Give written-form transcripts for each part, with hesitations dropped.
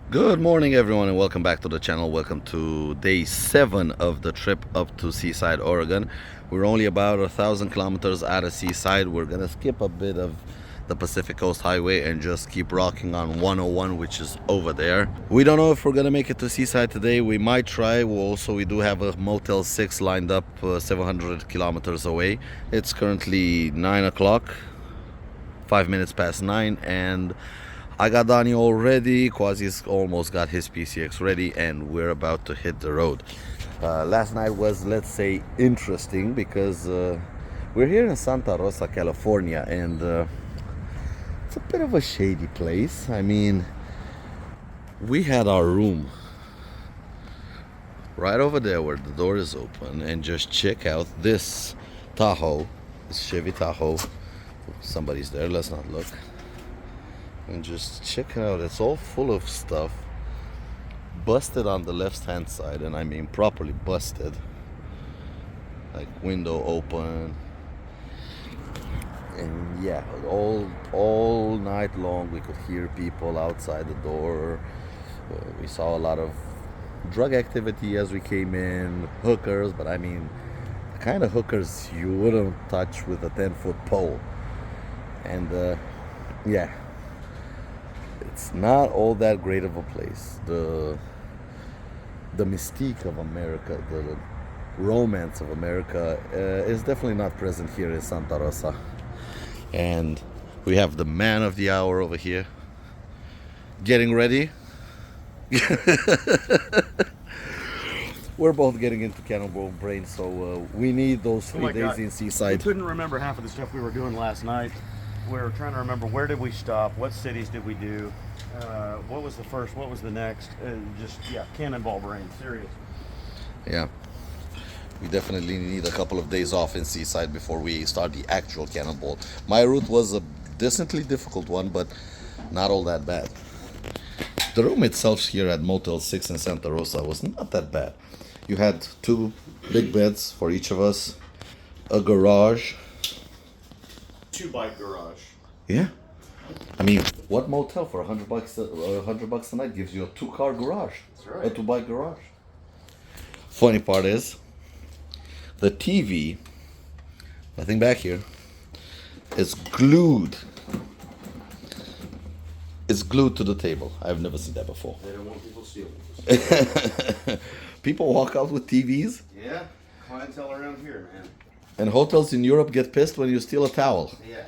Good morning, everyone, and welcome back to the channel. Welcome to day 7 of the trip up to Seaside, Oregon. We're only about 1,000 kilometers out of Seaside. We're gonna skip a bit of the Pacific Coast Highway and just keep rocking on 101, which is over there. We don't know if we're gonna make it to Seaside today. We might try. We do have a Motel 6 lined up 700 kilometers away. It's currently 9 o'clock, 5 minutes past 9, and I got Donnie all ready. Quasi's almost got his PCX ready, and we're about to hit the road. Last night was, let's say, interesting because we're here in Santa Rosa, California, and it's a bit of a shady place. I mean, we had our room right over there where the door is open, and just check out this Tahoe, this Chevy Tahoe. Somebody's there, let's not look. And just check it out, it's all full of stuff. Busted on the left hand side, and I mean properly busted. Like window open. And yeah, all night long we could hear people outside the door. We saw a lot of drug activity as we came in, hookers, but I mean the kind of hookers you wouldn't touch with a 10-foot pole. And yeah, it's not all that great of a place. The mystique of America, the romance of America is definitely not present here in Santa Rosa. And we have the man of the hour over here getting ready. We're both getting into Cannonball brain, so we need those 3 days in Seaside. We couldn't remember half of the stuff we were doing last night. We were trying to remember, where did we stop? What cities did we do? What was the first? What was the next? Cannonball brain, serious. Yeah, we definitely need a couple of days off in Seaside before we start the actual Cannonball. My route was a decently difficult one, but not all that bad. The room itself here at Motel 6 in Santa Rosa was not that bad. You had 2 big beds for each of us, a garage. 2-bike garage. Yeah, I mean, what motel for $100 a night gives you a 2-car garage? That's right. A 2-bike garage. Funny part is, the TV, nothing back here, is glued. It's glued to the table. I've never seen that before. They don't want people stealing. People walk out with TVs. Yeah, clientele around here, man. And hotels in Europe get pissed when you steal a towel. Yeah.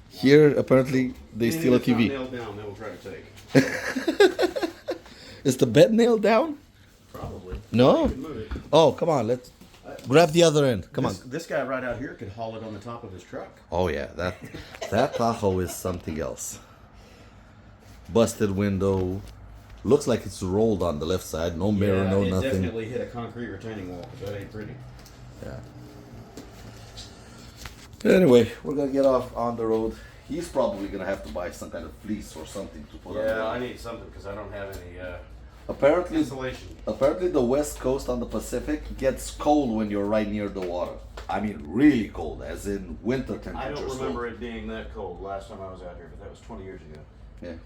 Here, apparently, they steal a TV. Nailed down, they will try to take. Is the bed nailed down? Probably. No? You can move it. Oh, come on, let's grab the other end. Come on. This guy right out here could haul it on the top of his truck. Oh yeah, that Tahoe is something else. Busted window. Looks like it's rolled on the left side. No mirror, no nothing. Definitely hit a concrete retaining wall. That ain't pretty. Yeah. Anyway, we're gonna get off on the road. He's probably gonna have to buy some kind of fleece or something to put on. Yeah, I need something because I don't have any Apparently, insulation. apparently the west coast on the Pacific gets cold when you're right near the water. I mean, really cold, as in winter temperatures. I don't remember it being that cold last time I was out here, but that was 20 years ago. Yeah.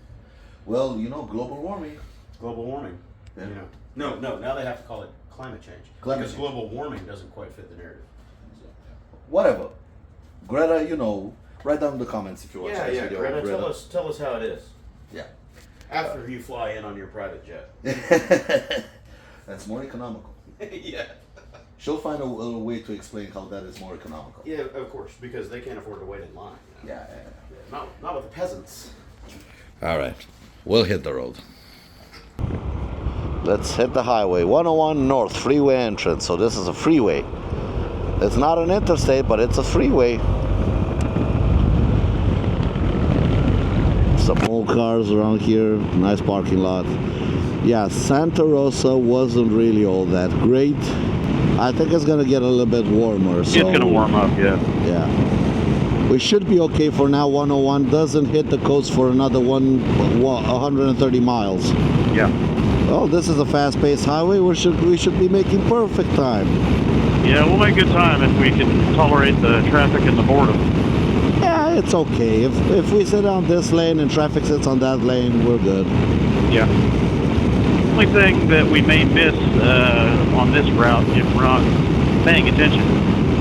Well, you know, global warming. Global warming. Yeah. You know. No, now they have to call it climate change. Climate because change. global warming doesn't quite fit the narrative. Whatever. Greta, you know, write down in the comments if you watch this video. Greta, tell us how it is. Yeah. After you fly in on your private jet. That's more economical. Yeah. She'll find a way to explain how that is more economical. Yeah, of course, because they can't afford to wait in line. You know? Yeah. Not with the peasants. All right. We'll hit the road. Let's hit the highway. 101 North Freeway entrance. So this is a freeway. It's not an interstate, but it's a freeway. Some old cars around here. Nice parking lot. Yeah, Santa Rosa wasn't really all that great. I think it's gonna get a little bit warmer. So, it's gonna warm up, yeah. Yeah. We should be okay for now. 101 doesn't hit the coast for another 130 miles. Yeah. Well, this is a fast-paced highway. We should be making perfect time. Yeah, we'll make good time if we can tolerate the traffic and the boredom. Yeah, it's okay. If we sit on this lane and traffic sits on that lane, we're good. Yeah. only thing that we may miss on this route, if we're not paying attention,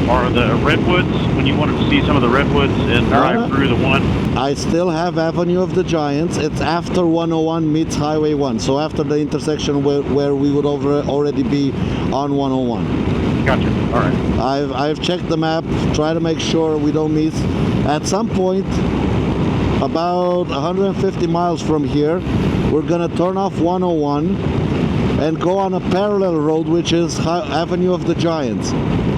are the redwoods. When you wanted to see some of the redwoods and drive through the one. I still have Avenue of the Giants. It's after 101 meets Highway 1. So after the intersection where we would already be on 101. Gotcha. All right. I've checked the map, try to make sure we don't miss. At some point, about 150 miles from here, we're gonna turn off 101 and go on a parallel road, which is Avenue of the Giants.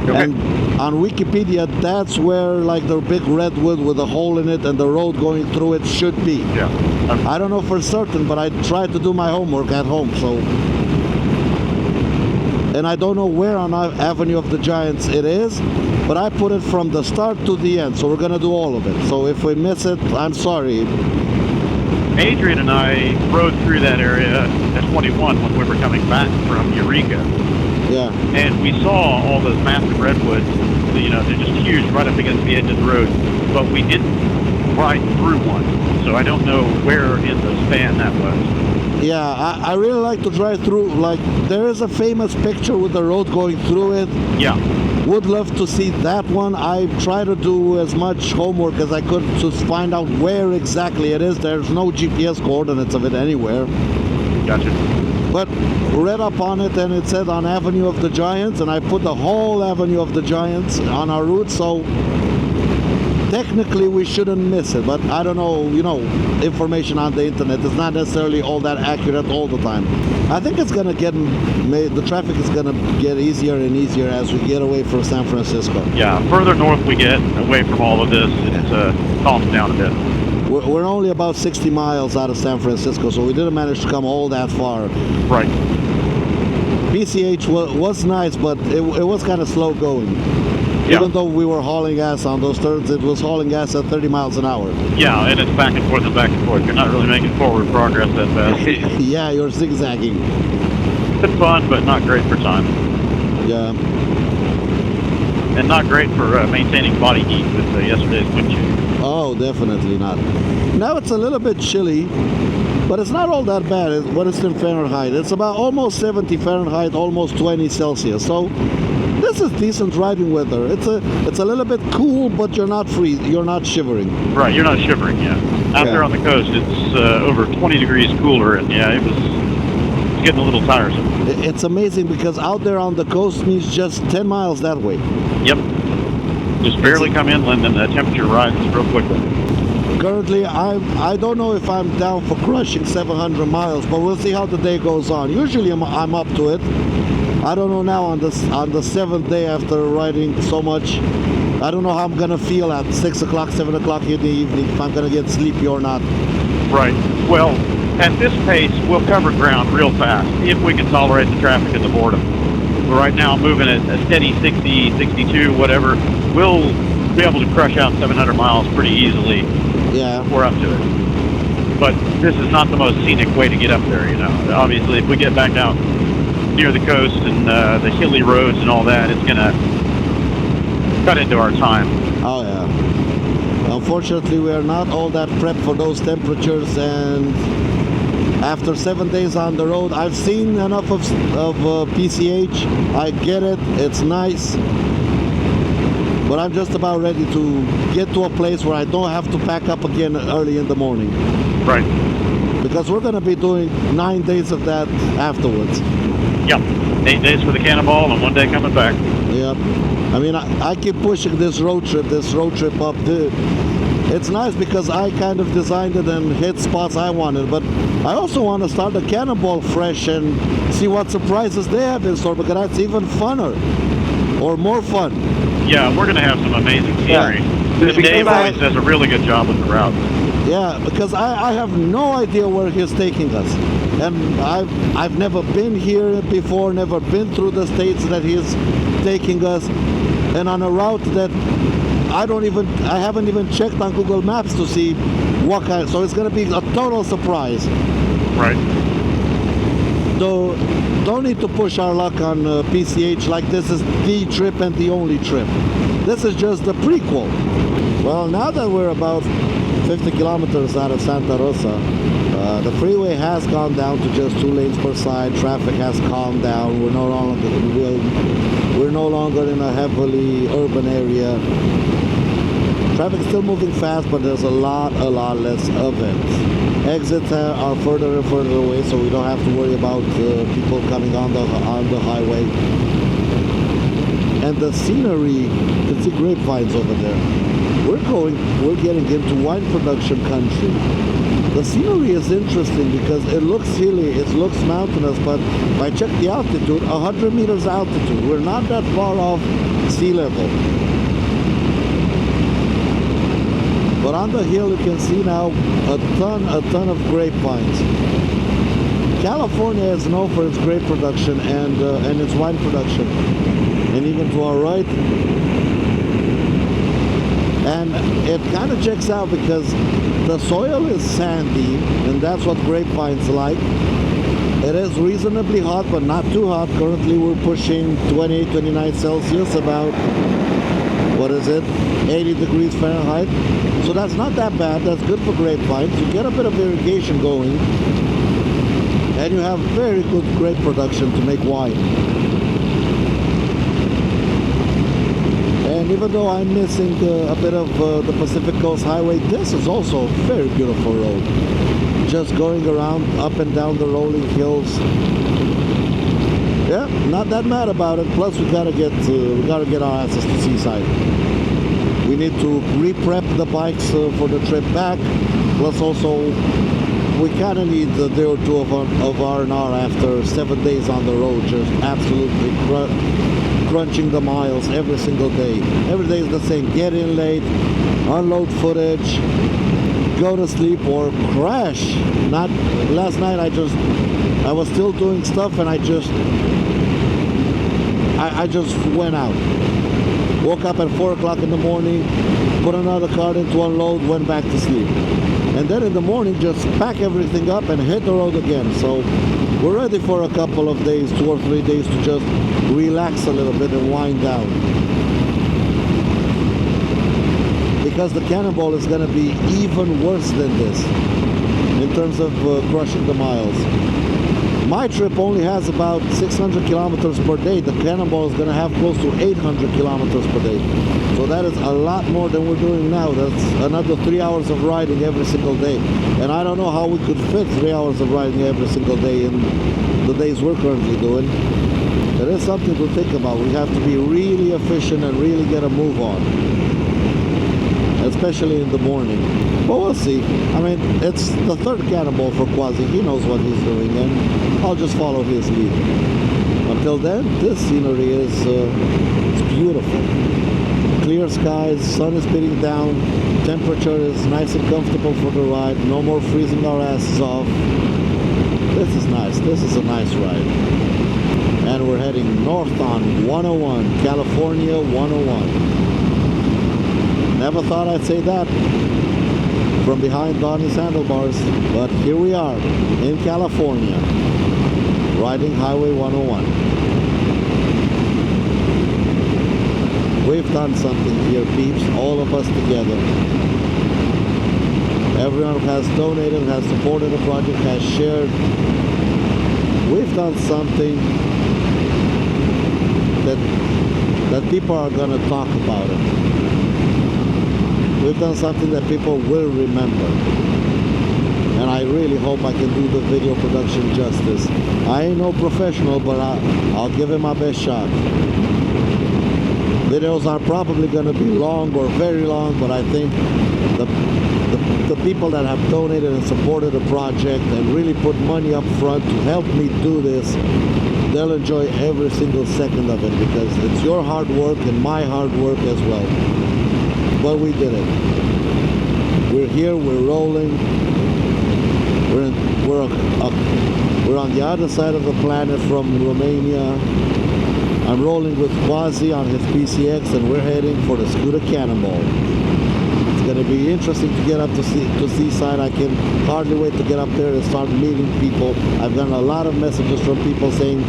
Okay. And on Wikipedia, that's where like the big redwood with a hole in it and the road going through it should be. Yeah. I don't know for certain, but I tried to do my homework at home, so. And I don't know where on Avenue of the Giants it is, but I put it from the start to the end, so we're gonna do all of it. So if we miss it, I'm sorry. Adrian and I rode through that area at 21 when we were coming back from Eureka. Yeah. And we saw all those massive redwoods, you know, they're just huge right up against the edge of the road, but we didn't ride through one. So I don't know where in the span that was. Yeah, I really like to drive through, like, there is a famous picture with the road going through it. Yeah. Would love to see that one. I try to do as much homework as I could to find out where exactly it is. There's no GPS coordinates of it anywhere. Gotcha. But read up on it and it said on Avenue of the Giants, and I put the whole Avenue of the Giants on our route, so technically we shouldn't miss it. But I don't know, you know, information on the internet is not necessarily all that accurate all the time. I think it's gonna get made, the traffic is gonna get easier and easier as we get away from San Francisco. Yeah, further north we get away from all of this, it calms down a bit. We're only about 60 miles out of San Francisco, so we didn't manage to come all that far. Right. PCH was nice, but it was kind of slow going. Yeah. Even though we were hauling ass on those turns, it was hauling ass at 30 miles an hour. Yeah, and it's back and forth and back and forth. You're not really making forward progress that fast. Yeah, you're zigzagging. It's fun, but not great for time. Yeah. And not great for maintaining body heat with yesterday's wind chill. Oh, definitely not. Now it's a little bit chilly, but it's not all that bad. What is in Fahrenheit? It's about almost 70 Fahrenheit, almost 20 Celsius. So this is decent driving weather. It's a little bit cool, but you're not you're not shivering. Right, you're not shivering yet. Out there on the coast, it's over 20 degrees cooler, and yeah, it's getting a little tiresome. It's amazing because out there on the coast means just 10 miles that way. Yep. Just barely come inland and the temperature rises real quickly. Currently, I don't know if I'm down for crushing 700 miles, but we'll see how the day goes on. Usually I'm up to it. I don't know now on the seventh day after riding so much. I don't know how I'm gonna feel at 6 o'clock, 7 o'clock in the evening, if I'm gonna get sleepy or not. Right. Well, at this pace, we'll cover ground real fast if we can tolerate the traffic and the boredom. We're right now moving at a steady 60, 62, whatever. We'll be able to crush out 700 miles pretty easily. Yeah. We're up to it. But this is not the most scenic way to get up there, you know. Obviously, if we get back out near the coast and the hilly roads and all that, it's going to cut into our time. Oh, yeah. Unfortunately, we are not all that prepped for those temperatures, and after 7 days on the road, I've seen enough of PCH. I get it. It's nice. But I'm just about ready to get to a place where I don't have to pack up again early in the morning. Right. Because we're going to be doing 9 days of that afterwards. Yep. 8 days for the Cannonball and 1 day coming back. Yep. I mean, I keep pushing this road trip up. It's nice because I kind of designed it and hit spots I wanted. But I also want to start the Cannonball fresh and see what surprises they have in store, because that's even funner or more fun. Yeah, we're going to have some amazing scenery. Yeah. Dave always does a really good job with the route. Yeah, because I have no idea where he's taking us. And I've never been here before, never been through the states that he's taking us. And on a route that I haven't even checked on Google Maps to see what kind. So it's going to be a total surprise. Right. Though, don't need to push our luck on PCH like this is the trip and the only trip. This is just the prequel. Well, now that we're about 50 kilometers out of Santa Rosa, The freeway has gone down to just 2 lanes per side. Traffic has calmed down. We're no longer in a heavily urban area. Traffic is still moving fast, but there's a lot less of it. Exits are further and further away, so we don't have to worry about people coming on the highway. And the scenery, you can see grapevines over there. We're getting into wine production country. The scenery is interesting because it looks hilly, it looks mountainous, but if I check the altitude, 100 meters altitude, we're not that far off sea level. But on the hill you can see now a ton of grapevines. California is known for its grape production and its wine production. And even to our right, and it kind of checks out because the soil is sandy, and that's what grapevines like. It is reasonably hot, but not too hot. Currently we're pushing 28, 29 Celsius, about, what is it, 80 degrees Fahrenheit. So that's not that bad. That's good for grapevines. You get a bit of irrigation going, and you have very good grape production to make wine. And even though I'm missing a bit of the Pacific Coast Highway, this is also a very beautiful road. Just going around up and down the rolling hills. Yeah, not that mad about it. Plus, we gotta get our asses to Seaside. We need to re-prep the bikes for the trip back. Plus, also, we kind of need a day or two of R&R after 7 days on the road, just absolutely crunching the miles every single day. Every day is the same. Get in late, unload footage, go to sleep or crash. Not last night. I was still doing stuff, and I just went out. Woke up at 4 o'clock in the morning, put another cart in to unload, went back to sleep. And then in the morning, just pack everything up and hit the road again. So we're ready for a couple of days, 2 or 3 days, to just relax a little bit and wind down. Because the Cannonball is going to be even worse than this in terms of crushing the miles. My trip only has about 600 kilometers per day. The Cannonball is going to have close to 800 kilometers per day. So that is a lot more than we're doing now. That's another 3 hours of riding every single day. And I don't know how we could fit 3 hours of riding every single day in the days we're currently doing. It is something to think about. We have to be really efficient and really get a move on. Especially in the morning. But we'll see. I mean, it's the third Cannonball for Quasi. He knows what he's doing, and I'll just follow his lead. Until then, this scenery is it's beautiful. Clear skies, sun is beating down, temperature is nice and comfortable for the ride. No more freezing our asses off. This is nice. This is a nice ride. And we're heading north on 101, California 101. Never thought I'd say that from behind Donnie's handlebars, but here we are in California, riding Highway 101. We've done something here, peeps, all of us together. Everyone who has donated, has supported the project, has shared. We've done something that people are going to talk about it. We've done something that people will remember. And I really hope I can do the video production justice. I ain't no professional, but I'll give it my best shot. Videos are probably going to be long or very long, but I think the people that have donated and supported the project and really put money up front to help me do this, they'll enjoy every single second of it, because it's your hard work and my hard work as well. But we did it. We're here, we're rolling. We're on the other side of the planet from Romania. I'm rolling with Quasi on his PCX, and we're heading for the Scooter Cannonball. It's going to be interesting to get up to Seaside. I can hardly wait to get up there and start meeting people. I've gotten a lot of messages from people saying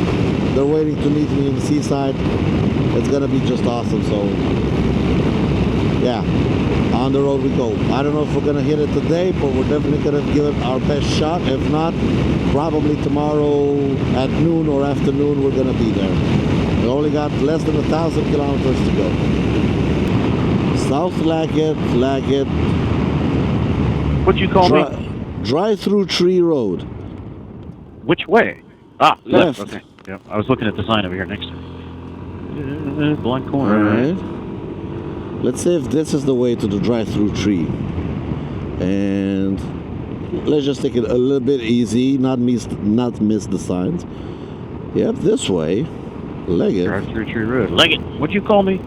they're waiting to meet me in Seaside. It's going to be just awesome. So Yeah, on the road we go. I don't know if we're gonna hit it today, but we're definitely gonna give it our best shot. If not, probably tomorrow at noon or afternoon we're gonna be there. We only got less than 1,000 kilometers to go. South Laggett. What'd you call me? Drive-thru Tree Road. Which way? Ah, left. Left. Okay. Yeah, I was looking at the sign over here next to it. Blind corner. All right. Let's see if this is the way to the drive-thru tree. And let's just take it a little bit easy, not miss the signs. Yep, this way. Leggett. Drive-thru Tree Road. Leggett. What'd you call me?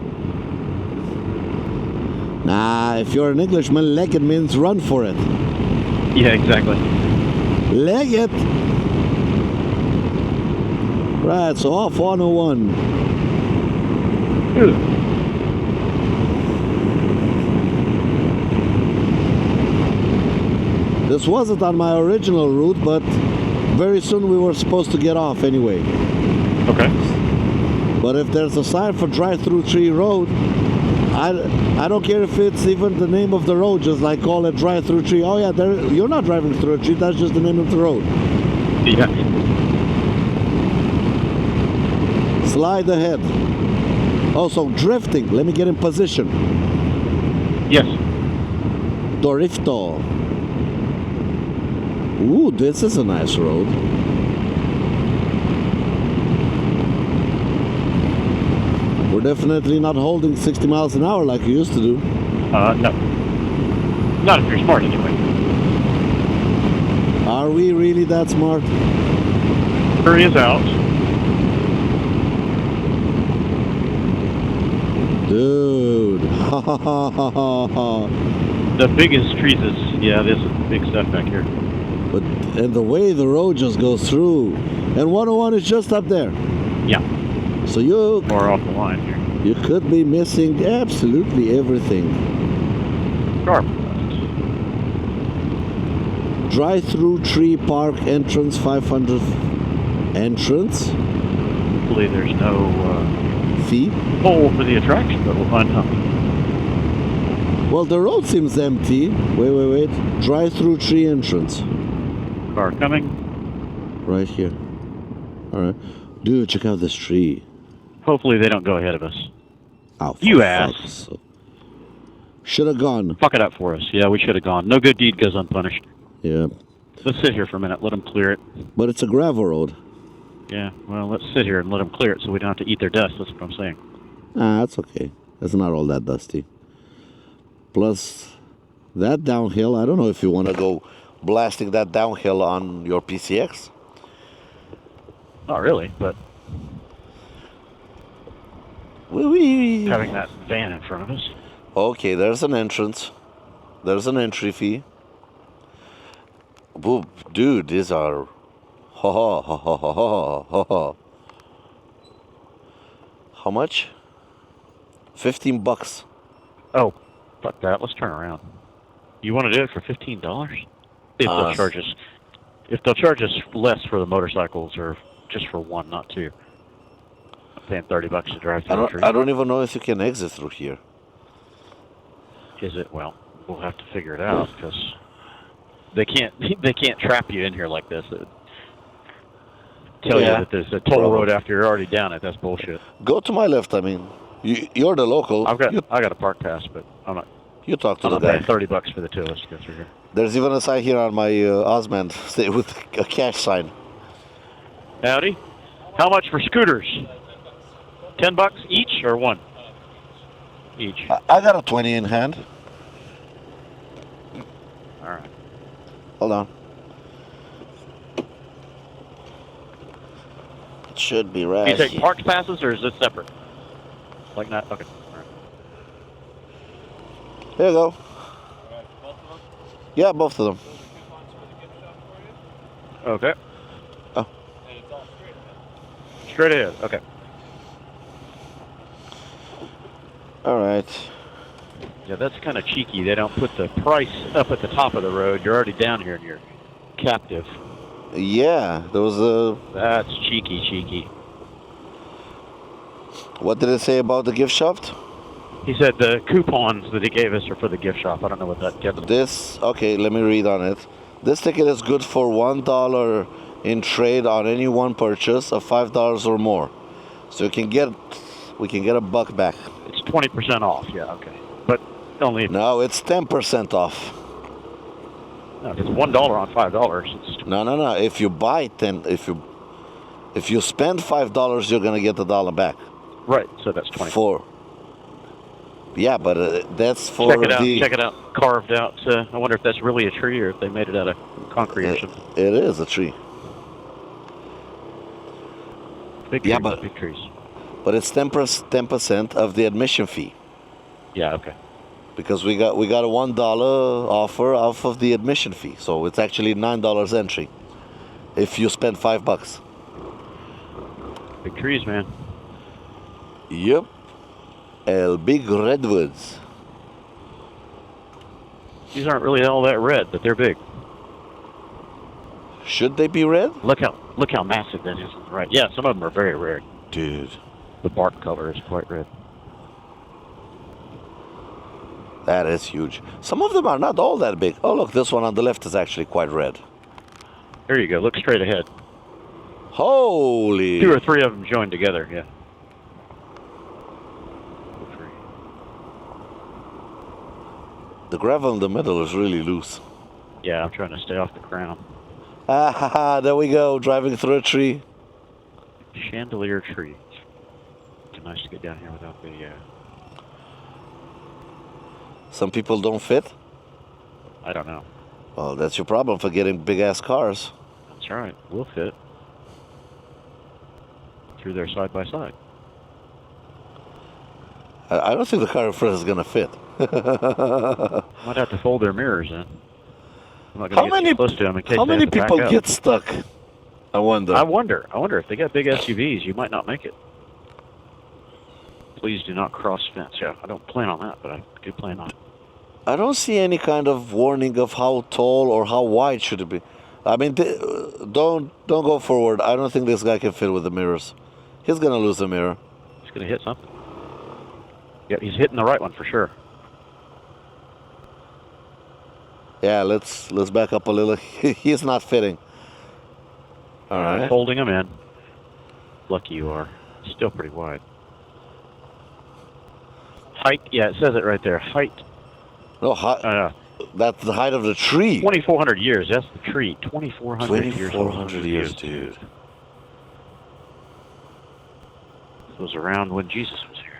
Nah, if you're an Englishman, Leggett means run for it. Yeah, exactly. Leggett. Right, so off 101. Ooh. This wasn't on my original route, but very soon we were supposed to get off anyway. Okay. But if there's a sign for Drive-thru Tree Road, I don't care if it's even the name of the road, just like call it Drive-thru Tree. Oh yeah, you're not driving through a tree, that's just the name of the road. Yeah. Slide ahead. Also drifting, let me get in position. Yes. Dorifto. Ooh, this is a nice road. We're definitely not holding 60 miles an hour like you used to do. No. Not if you're smart, anyway. Are we really that smart? Jury is out. Dude. Ha ha ha ha ha ha. The biggest trees is, yeah, this is big stuff back here. But, and the way the road just goes through. And 101 is just up there. Yeah. So you Or off the line here. You could be missing absolutely everything. Sharp. Drive-thru Tree Park entrance 500 entrance Hopefully there's no fee. hole for the attraction, but we'll find out. Well, the road seems empty. Wait. Drive-thru Tree entrance. Car coming. Right here. All right. Dude, check out this tree. Hopefully they don't go ahead of us. Oh, You ass. Should have gone. Fuck it up for us. Yeah, we should have gone. No good deed goes unpunished. Yeah. Let's sit here for a minute. Let them clear it. But it's a gravel road. Yeah, well, let's sit here and let them clear it so we don't have to eat their dust. That's what I'm saying. That's okay. It's not all that dusty. Plus, that downhill, I don't know if you want to go blasting that downhill on your PCX. Not really, but Wee-wee. having that van in front of us. Okay, there's an entrance. There's an entry fee. Boop, dude, these are ha ha ha ha ha ha ha ha. How much? $15. Oh, fuck that. Let's turn around. You want to do it for $15? If they'll charge us, less for the motorcycles, or just for one, not two. I'm paying $30 to drive through the tree. I don't even know if you can exit through here. Is it? Well, we'll have to figure it out because they can't trap you in here like this. Tell you that there's a toll road after you're already down it. That's bullshit. Go to my left. I mean, you're the local. I got a park pass, but I'm not. You talk to I'm the not guy. paying $30 for the two of us to go through here. There's even a sign here on my Osmand with a cash sign. Howdy. How much for scooters? $10 each or one? Each. I got a 20 in hand. All right. Hold on. It should be right. Do you take park passes or is this separate? Like not? Okay. All right. Here you go. Yeah, both of them. Okay. Oh. Straight ahead. Okay. All right. Yeah, that's kind of cheeky. They don't put the price up at the top of the road. You're already down here and you're captive. Yeah, there was a... That's cheeky. What did it say about the gift shop? He said the coupons that he gave us are for the gift shop. I don't know what that gets. This, okay, let me read on it. This ticket is good for $1 in trade on any one purchase of $5 or more. So we can get $1 back. It's 20% off. Yeah, okay. But only No, it's 10% off. no, if it's $1 on $5. It's No. If you buy if you spend $5, you're gonna get $1 back. right. So that's 20. Yeah, but that's for Check it out. Check it out. Carved out. I wonder if that's really a tree or if they made it out of concrete or something. It is a tree. Big trees, Yeah, but big trees. But it's 10% of the admission fee. Yeah. Okay. Because we got a $1 offer off of the admission fee, so it's actually $9 entry if you spend $5. Big trees, man. Yep. El Big Redwoods. These aren't really all that red, but they're big. Should they be red? Look how massive that is. Right. Yeah. Some of them are very red. Dude, The bark color is quite red. that is huge. Some of them are not all that big. Oh, look, this one on the left is actually quite red. There you go. Look straight ahead. Holy! 2 or 3 of them joined together. Yeah. The gravel in the middle is really loose. Yeah, I'm trying to stay off the ground. Ah, ha, ha, there we go, driving through a tree. Chandelier trees. It's nice to get down here without the. Some people don't fit. I don't know. Well, that's your problem for getting big-ass cars. That's right. We'll fit. Through there side by side. I don't think the car in front is going to fit. Might have to fold their mirrors in. I'm not How going to get many- too close to them in case How they have many to back people up. get stuck? I wonder. I wonder if they got big SUVs, you might not make it. Please do not cross fence. Yeah, I don't plan on that, but I do plan on it. I don't see any kind of warning of how tall or how wide should it be. I mean, don't go forward. I don't think this guy can fit with the mirrors. He's gonna lose a mirror. He's going to hit something. Yep, he's hitting the right one for sure. Yeah, let's back up a little. He's not fitting. All right. Folding him in. Lucky you are. Still pretty wide. Height, yeah, it says it right there. Height, No, that's the height of the tree. 2,400 years. That's the tree. 2,400 years. 2,400 years, dude. It was around when Jesus was here.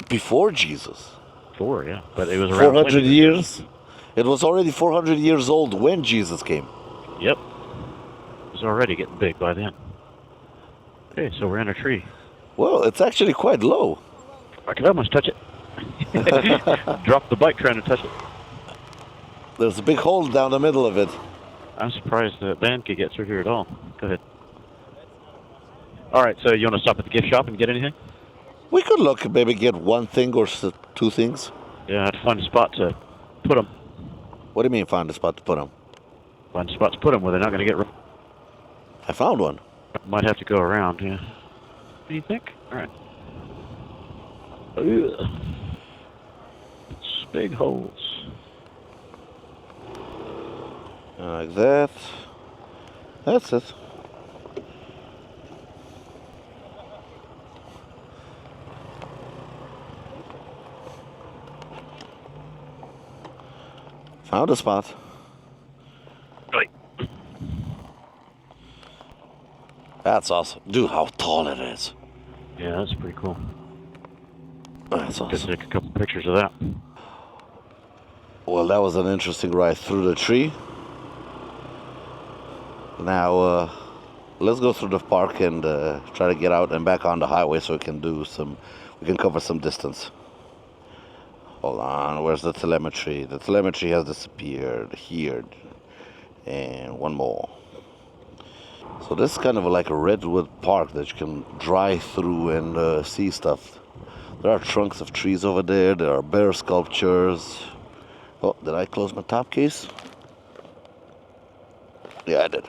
Before Jesus. 4, yeah. But it was around 400 when- years. It was already 400 years old when Jesus came. Yep. It was already getting big by then. Okay, so we're in a tree. Well, it's actually quite low. I could almost touch it. Drop the bike trying to touch it. There's a big hole down the middle of it. I'm surprised the band could get through here at all. Go ahead. All right, so you want to stop at the gift shop and get anything? We could look, maybe get one thing or two things. Yeah, I'd find a spot to put them. What do you mean find a spot to put them? Find a spot to put them where they're not going to get... I found one. Might have to go around, yeah. What do you think? All right. Ugh. It's big holes. Like that. That's it. Found a spot. Right. That's awesome. Dude, how tall it is. Yeah, that's pretty cool. That's Could awesome. take a couple pictures of that. Well, that was an interesting ride through the tree. Now, let's go through the park and try to get out and back on the highway so we can cover some distance. Hold on, where's the telemetry? The telemetry has disappeared here. And one more. So this is kind of like a Redwood park that you can drive through and see stuff. There are trunks of trees over there. There are bear sculptures. Oh, did I close my top case? Yeah, I did.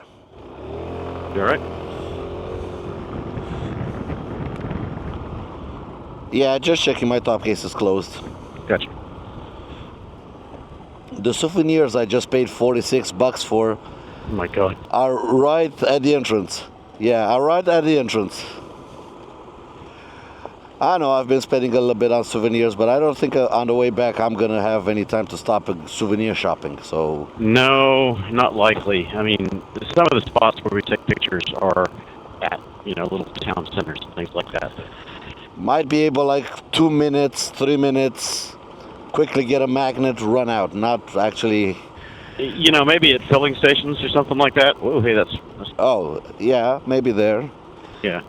You all right? Yeah, just checking. My top case is closed. Gotcha. The souvenirs I just paid $46 for Oh my God. are right at the entrance. Yeah, are right at the entrance. I know I've been spending a little bit on souvenirs, but I don't think on the way back I'm gonna have any time to stop at souvenir shopping. So No, not likely. I mean, some of the spots where we take pictures are at, little town centers and things like that. might be able like 2 minutes, 3 minutes, quickly get a magnet, run out. Not actually. Maybe at filling stations or something like that. Whoa, hey, that's Oh yeah, maybe there. yeah.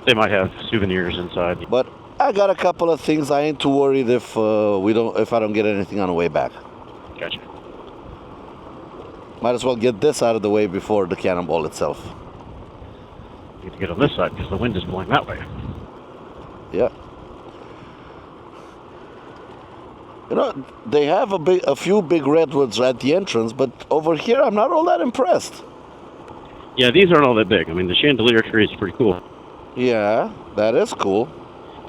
They might have souvenirs inside. But I got a couple of things. I ain't too worried if I don't get anything on the way back. Gotcha. Might as well get this out of the way before the Cannonball itself. You need to get on this side because the wind is blowing that way. Yeah. They have a few big redwoods at the entrance, but over here I'm not all that impressed. Yeah, these aren't all that big. I mean, the chandelier tree is pretty cool. Yeah, that is cool.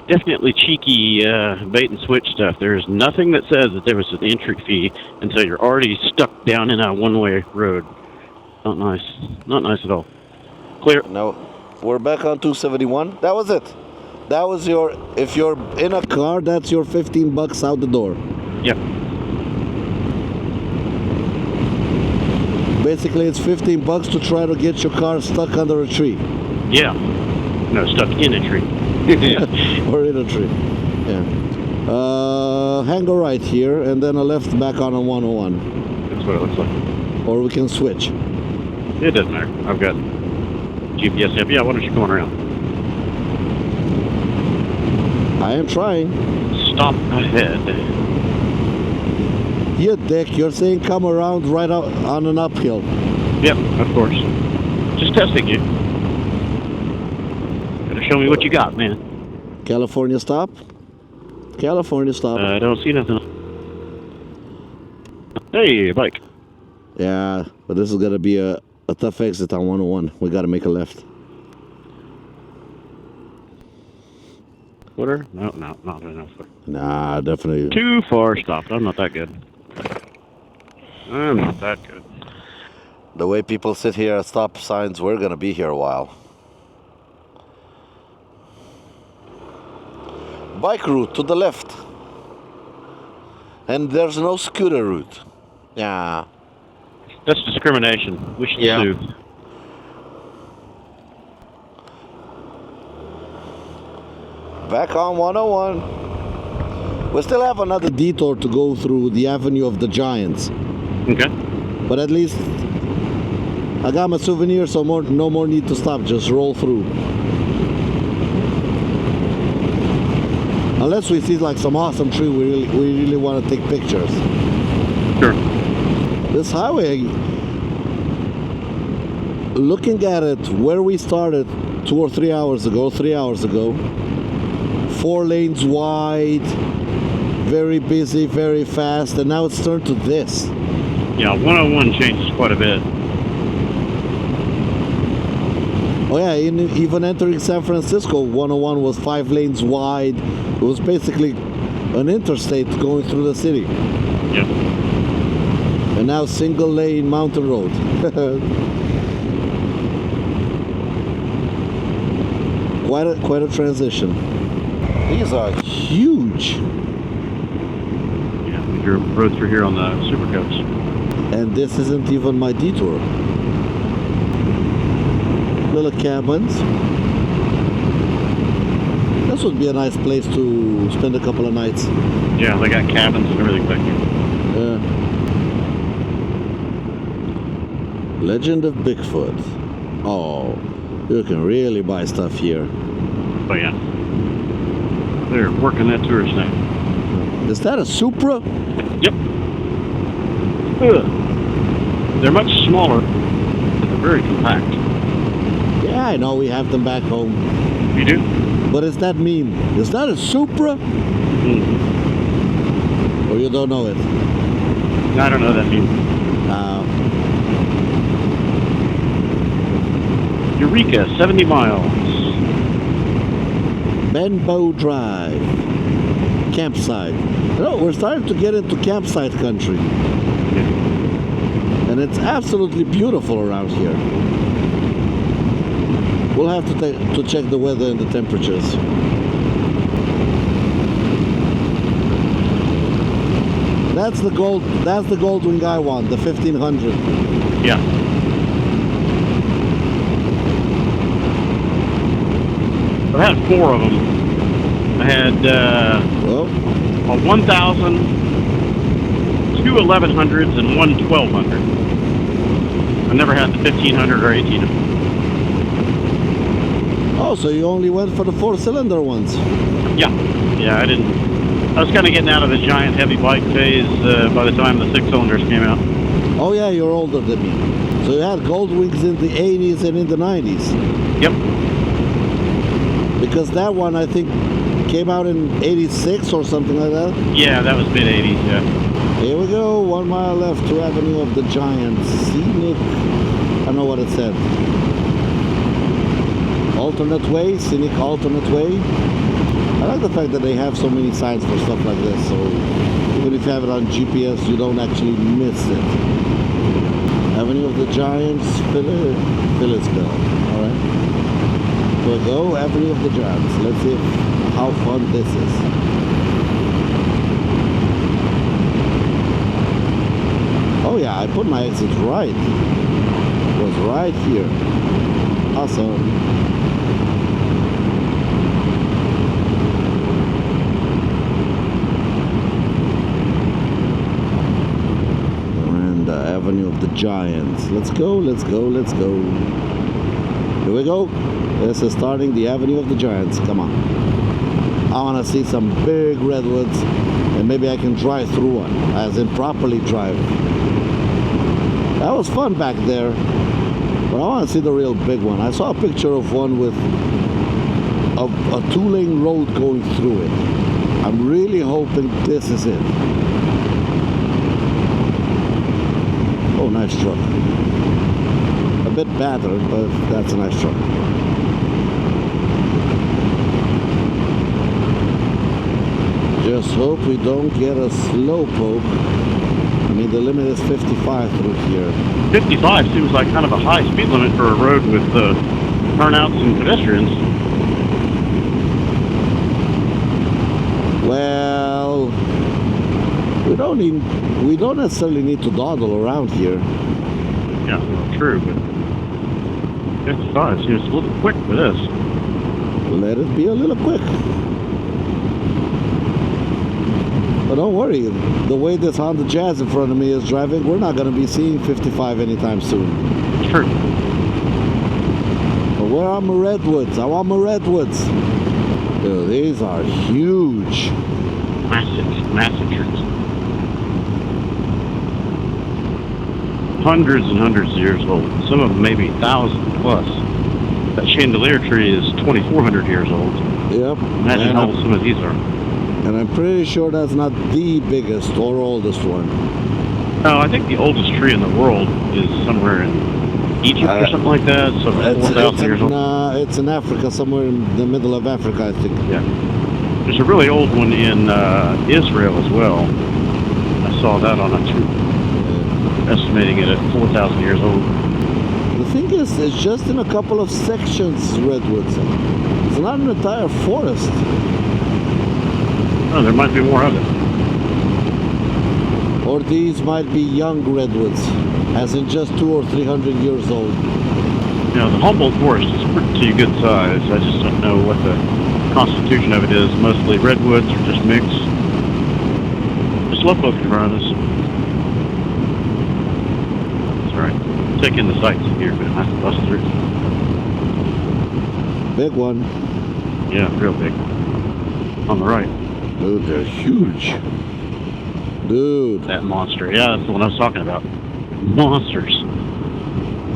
Definitely cheeky bait and switch stuff. There's nothing that says that there was an entry fee until you're already stuck down in a one-way road. Not nice. Not nice at all. Clear. No, we're back on 271. That was it. That was if you're in a car, that's your $15 out the door. Yep. Basically, it's $15 to try to get your car stuck under a tree. Yeah. No, stuck in a tree. Or in a tree. Yeah. Hang a right here and then a left back on a 101. That's what it looks like. Or we can switch. It doesn't matter. I've got GPS up. Yeah, why don't you come on around? I am trying. Stop ahead. You dick, you're saying come around right out on an uphill. Yep, of course. Just testing you. Gotta show me what you got, man. California stop? California stop. I don't see nothing. Hey, bike. Yeah, but this is gonna be a tough exit on 101. We gotta make a left. Footer? No, not enough footer. Nah, definitely. Too far stopped. I'm not that good. I'm not that good. The way people sit here at stop signs, we're gonna be here a while. Bike route to the left. And there's no scooter route. Yeah. That's discrimination. We should sue. Back on 101. We still have another detour to go through the Avenue of the Giants. Okay. But at least I got my souvenir, so no more need to stop. Just roll through. Unless we see like some awesome tree, we really want to take pictures. Sure. This highway, looking at it where we started 2 or 3 hours ago, 4 lanes wide, very busy, very fast, and now it's turned to this. Yeah, 101 changes quite a bit. Oh yeah, even entering San Francisco, 101 was 5 lanes wide. It was basically an interstate going through the city. Yep. And now single lane mountain road. Quite a transition. These are huge. Yeah, we rode through here on the Supercoats. And this isn't even my detour. Little cabins. This would be a nice place to spend a couple of nights. Yeah, they got cabins and everything back here. Yeah. Legend of Bigfoot. Oh, you can really buy stuff here. Oh yeah. They're working that tourist thing. Is that a Supra? Yep. Ugh. They're much smaller, but they're very compact. Yeah, I know we have them back home. You do? What does that mean? Is that a Supra? Mm-hmm. Or you don't know it? I don't know what that means. Eureka, 70 miles. Benbow Drive. Campsite. We're starting to get into campsite country. And it's absolutely beautiful around here. We'll have to check the weather and the temperatures. That's the Goldwing I want, the 1500. Yeah. I had 4 of them. I had a 1000, 2 1100s, and 1 1200. I never had the 1500 or 1800. Oh, so you only went for the 4-cylinder ones? Yeah. Yeah, I didn't. I was kind of getting out of the giant heavy bike phase by the time the 6-cylinders came out. Oh yeah, you're older than me. So you had Goldwings in the 80s and in the 90s. Yep. Because that one, I think, came out in 86 or something like that. Yeah, that was mid-80s, yeah. Here we go, 1 mile left to Avenue of the Giants. Scenic, I know what it said. Alternate way, Scenic alternate way. I like the fact that they have so many signs for stuff like this, so even if you have it on GPS, you don't actually miss it. Avenue of the Giants, Phillipsville, alright. Here we go, Avenue of the Giants. Let's see how fun this is. Oh yeah, I put my exit right. It was right here. Awesome. Miranda Avenue of the Giants. Let's go, let's go, let's go. Here we go. This is starting the Avenue of the Giants. Come on. I want to see some big redwoods, and maybe I can drive through one, as in properly drive. That was fun back there, but I want to see the real big one. I saw a picture of one with a 2-lane road going through it. I'm really hoping this is it. Oh, nice truck. A bit battered, but that's a nice truck. Just hope we don't get a slowpoke. I mean, the limit is 55 through here. 55 seems like kind of a high speed limit for a road with turnouts and pedestrians. Well, we don't necessarily need to dawdle around here. Yeah, well, true, but 55 seems a little quick for this. Let it be a little quick. But don't worry, the way this Honda Jazz in front of me is driving, we're not going to be seeing 55 anytime soon. True. But where are my redwoods? I want my redwoods. Dude, these are huge. Massive trees. Hundreds and hundreds of years old. Some of them maybe 1,000 plus. That chandelier tree is 2,400 years old. Yep. Imagine how old some of these are. And I'm pretty sure that's not the biggest or oldest one. No, I think the oldest tree in the world is somewhere in Egypt or something like that. So 4,000 years old. It's in Africa, somewhere in the middle of Africa, I think. Yeah. There's a really old one in Israel as well. I saw that on a tour, estimating it at 4,000 years old. The thing is, it's just in a couple of sections, redwoods. It's not an entire forest. Oh, there might be more of it. Or these might be young redwoods, as in just 200 or 300 years old. You know, the Humboldt Forest is pretty good size. I just don't know what the constitution of it is. Mostly redwoods or just mixed. Just slowpoke in front of us. That's right. Take in the sights here, but I have to bust through. Big one. Yeah, real big. On the right. Dude, they're huge. Dude. That monster. Yeah, that's the one I was talking about. Monsters.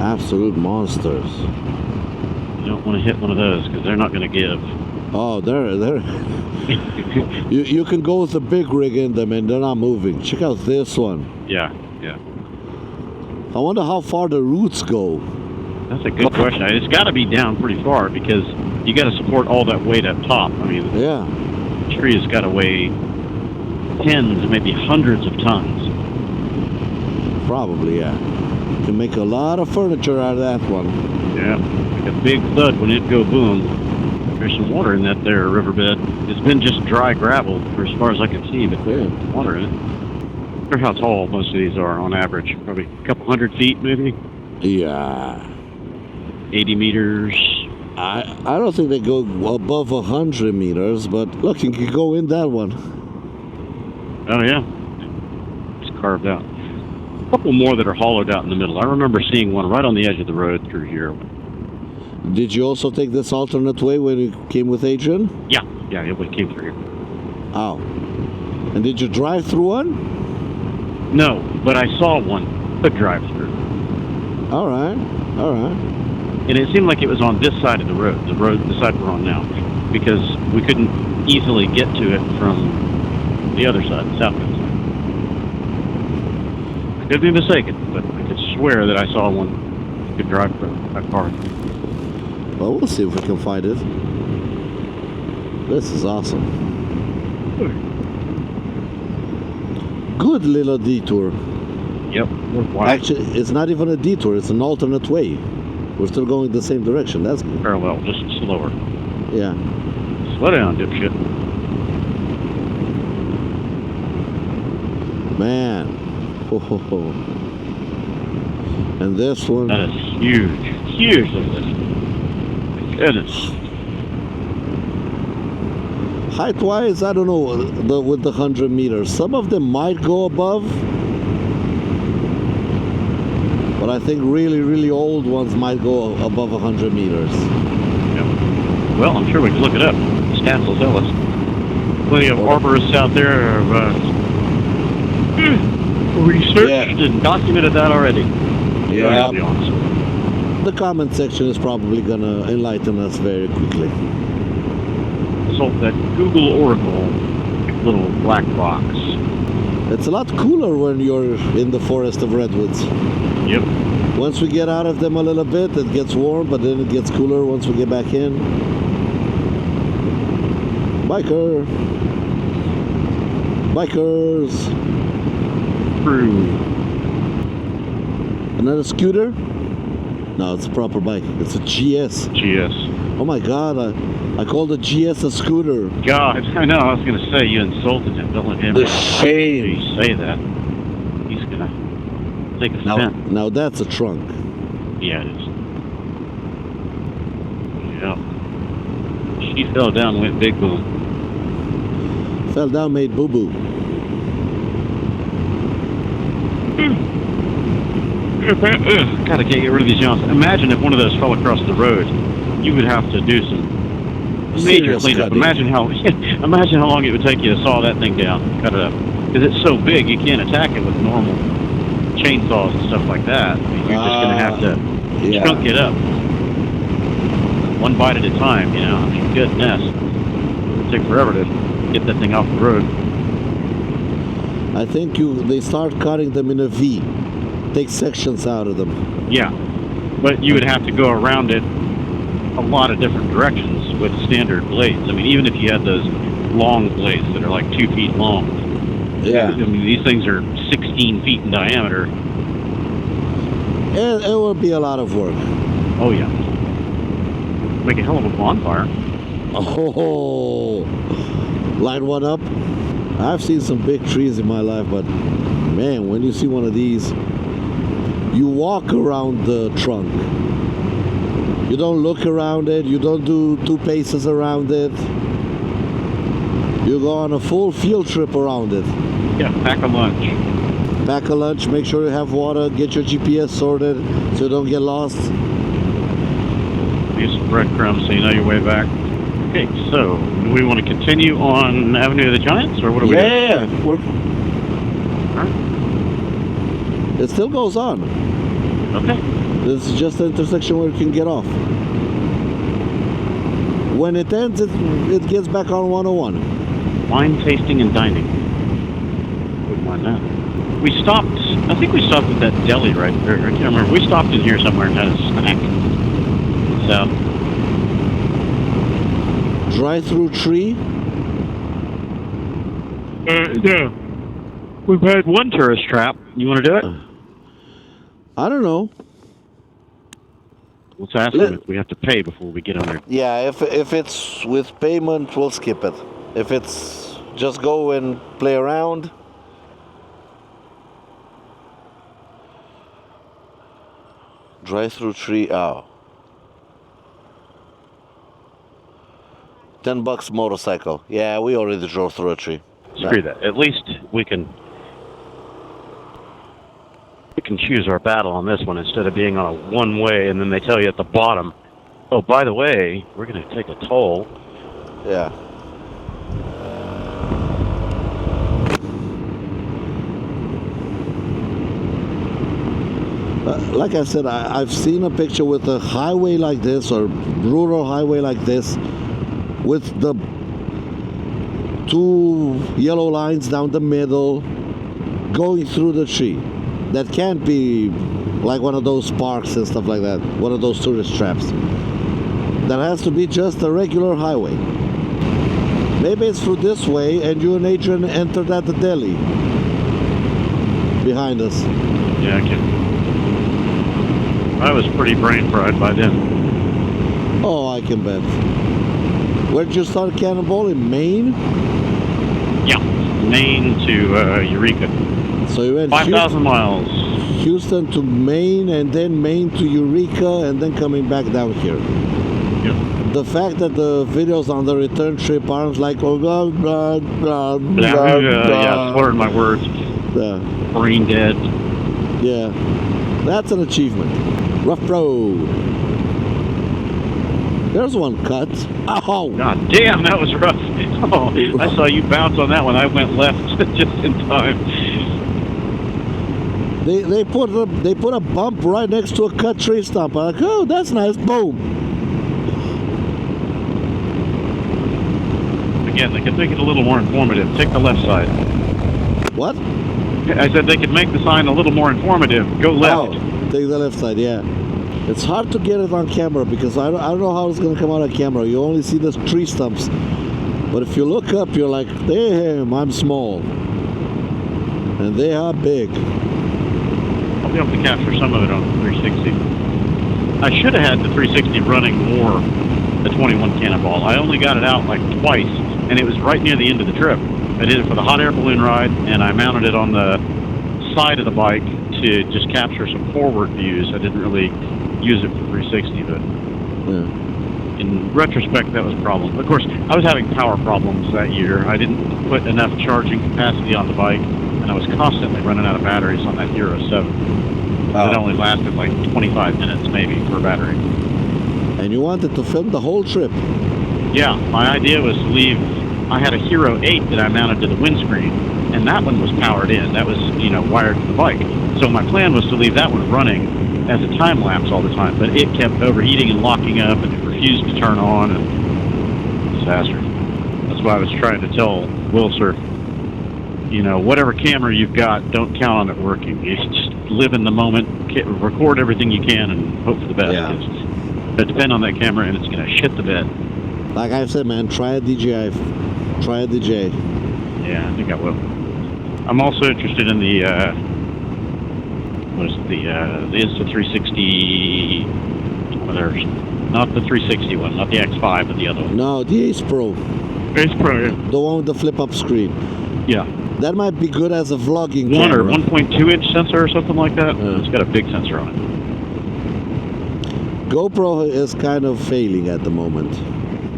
Absolute monsters. You don't want to hit one of those because they're not going to give. Oh, they're you can go with a big rig in them and they're not moving. Check out this one. Yeah, yeah. I wonder how far the roots go. That's a good question. It's got to be down pretty far because you got to support all that weight up top. I mean, Yeah. the tree has got to weigh tens, maybe hundreds of tons. Probably, yeah. Can make a lot of furniture out of that one. Yeah, like a big thud when it go boom. There's some water in that there riverbed. It's been just dry gravel for as far as I can see, but there's water in it. I wonder how tall most of these are on average. Probably a couple hundred feet, maybe. Yeah. 80 meters. I don't think they go above 100 meters, but look, you can go in that one. Oh, yeah. It's carved out. A couple more that are hollowed out in the middle. I remember seeing one right on the edge of the road through here. Did you also take this alternate way when you came with Adrian? Yeah, it came through here. Oh. And did you drive through one? No, but I saw one. The drive-through. All right. And it seemed like it was on this side of the road, the side we're on now, because we couldn't easily get to it from the other side, the southbound side. I could be mistaken, but I could swear that I saw one that could drive a car. Well, we'll see if we can find it. This is awesome. Good little detour. Yep. Worthwhile. Actually, it's not even a detour, it's an alternate way. We're still going the same direction. That's good. Parallel, just slower. Yeah. Slow down, dipshit. Man. Ho, ho, ho. And this one. That is huge. Huge, look at this. My goodness. Height-wise, I don't know with the 100 meters. Some of them might go above. But I think really, really old ones might go above 100 meters. Yep. Well, I'm sure we can look it up. Stats will tell us. Plenty of arborists out there have researched and documented that already. Yeah. I'll be honest. The comment section is probably going to enlighten us very quickly. So that Google Oracle little black box. It's a lot cooler when you're in the forest of redwoods. Yep. Once we get out of them a little bit, it gets warm, but then it gets cooler once we get back in. Bikers. True. Another scooter? No, it's a proper bike. It's a GS. GS. Oh my God, I called the GS a scooter. God, I know. I was going to say you insulted him. Don't let him. The shame. You say that. He's going to take offense. Now that's a trunk. Yeah, it is. Yep. She fell down, went big boom. Fell down, made boo-boo. God, I can't get rid of these yawns. Imagine if one of those fell across the road. You would have to do some major cleanup. Imagine how long it would take you to saw that thing down, cut it up. Because it's so big, you can't attack it with normal chainsaws and stuff like that. You're just going to have to chunk it up. One bite at a time, you know. I mean, goodness. It would take forever to get that thing off the road. I think they start cutting them in a V. Take sections out of them. Yeah. But you would have to go around it a lot of different directions with standard blades. I mean, even if you had those long blades that are like 2 feet long. Yeah. I mean, these things are 16 feet in diameter. It will be a lot of work. Oh, yeah. Make a hell of a bonfire. Oh, light one up. I've seen some big trees in my life, but man, when you see one of these, you walk around the trunk. You don't look around it. You don't do 2 paces around it. You go on a full field trip around it. Yeah, pack a lunch. Pack a lunch, make sure you have water, get your GPS sorted so you don't get lost. Use some breadcrumbs so you know your way back. Okay, so do we want to continue on Avenue of the Giants, or what do we do? Yeah, Huh? it still goes on. Okay. This is just the intersection where you can get off. When it ends, it gets back on 101. Wine tasting and dining. Wouldn't mind that. We stopped, I think we stopped at that deli right there. I can't remember. We stopped in here somewhere and had a snack. south. Drive-thru tree? Yeah. We've had one tourist trap. You want to do it? I don't know. Let's ask them if we have to pay before we get on there. Yeah, if it's with payment, we'll skip it. If it's just go and play around. Drive-thru tree, oh. $10 motorcycle. Yeah, we already drove through a tree. Screw that. At least we can choose our battle on this one instead of being on a one-way and then they tell you at the bottom, oh, by the way, we're going to take a toll. Yeah. Like I said, I've seen a picture with a highway like this or rural highway like this with the two yellow lines down the middle going through the tree. That can't be like one of those parks and stuff like that, one of those tourist traps. That has to be just a regular highway. Maybe it's through this way and you and Adrian entered at the deli behind us. Yeah, I was pretty brain fried by then. Oh, I can bet. Where did you start Cannonball? In Maine? Yeah, Maine to Eureka. So you went 5,000 miles. Houston to Maine, and then Maine to Eureka, and then coming back down here. Yeah. The fact that the videos on the return trip aren't like oh blah blah blah blah, yeah, slurring my words. Brain dead. Yeah, that's an achievement. Rough road. There's one cut. Oh! God damn, that was rough. Oh, I saw you bounce on that one. I went left just in time. They put a bump right next to a cut tree stump. I'm like, oh, that's nice. Boom. Again, they could make it a little more informative. Take the left side. What? I said they could make the sign a little more informative. Go left. Oh, take the left side, yeah. It's hard to get it on camera because I don't know how it's going to come out on camera. You only see the tree stumps. But if you look up, you're like, damn, I'm small. And they are big. I'll be able to capture some of it on the 360. I should have had the 360 running more the 21 Cannonball. I only got it out like twice, and it was right near the end of the trip. I did it for the hot air balloon ride, and I mounted it on the side of the bike to just capture some forward views. I didn't really use it for 360, but in retrospect, that was a problem. Of course, I was having power problems that year. I didn't put enough charging capacity on the bike, and I was constantly running out of batteries on that Euro 7. It only lasted like 25 minutes maybe per battery. And you wanted to film the whole trip? Yeah, my idea was to leave. I had a Hero 8 that I mounted to the windscreen, and that one was powered in. That was, wired to the bike. So my plan was to leave that one running as a time lapse all the time, but it kept overheating and locking up, and it refused to turn on, and disaster. That's why I was trying to tell Wilser, whatever camera you've got, don't count on it working. You just live in the moment, record everything you can, and hope for the best. Yeah. But depend on that camera, and it's going to shit the bed. Like I said, man, try a DJI. Try a DJI. Yeah, I think I will. I'm also interested in the Insta360. Not the 360 one, not the X5, but the other one. No, the Ace Pro. Ace Pro, yeah. The one with the flip-up screen. Yeah. That might be good as a vlogging One camera. or 1.2 inch sensor or something like that. It's got a big sensor on it. GoPro is kind of failing at the moment.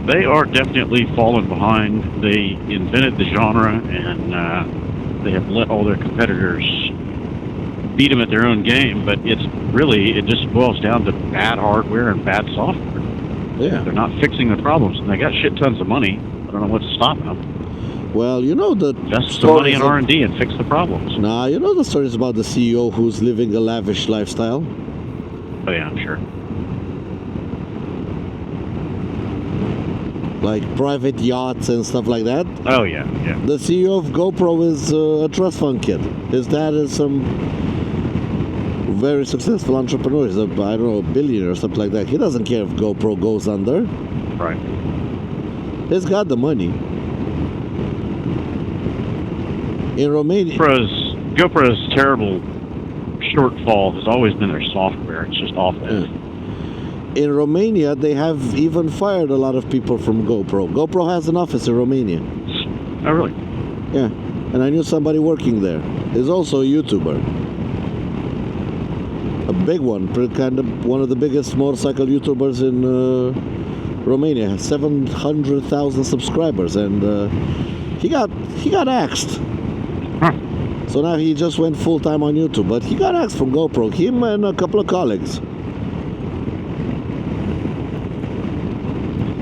They are definitely falling behind. They invented the genre, and they have let all their competitors beat them at their own game, but it just boils down to bad hardware and bad software. Yeah. They're not fixing the problems, and they got shit tons of money. I don't know what's stopping them. Well, the Invest the money in R&D and fix the problems. Nah, the stories about the CEO who's living a lavish lifestyle. Oh yeah, I'm sure. Like private yachts and stuff like that. Oh yeah, yeah. The CEO of GoPro is a trust fund kid. His dad is some very successful entrepreneur. He's a, I don't know, a billionaire or something like that. He doesn't care if GoPro goes under. Right. He's got the money. In Romania, GoPro's terrible shortfall has always been their software. It's just off the edge. in Romania, they have even fired a lot of people from GoPro. GoPro has an office in Romania. Oh, really? Yeah, and I knew somebody working there. He's also a YouTuber. A big one, kind of one of the biggest motorcycle YouTubers in Romania. Has 700,000 subscribers, and he got axed. Huh. So now he just went full time on YouTube, but he got axed from GoPro. Him and a couple of colleagues.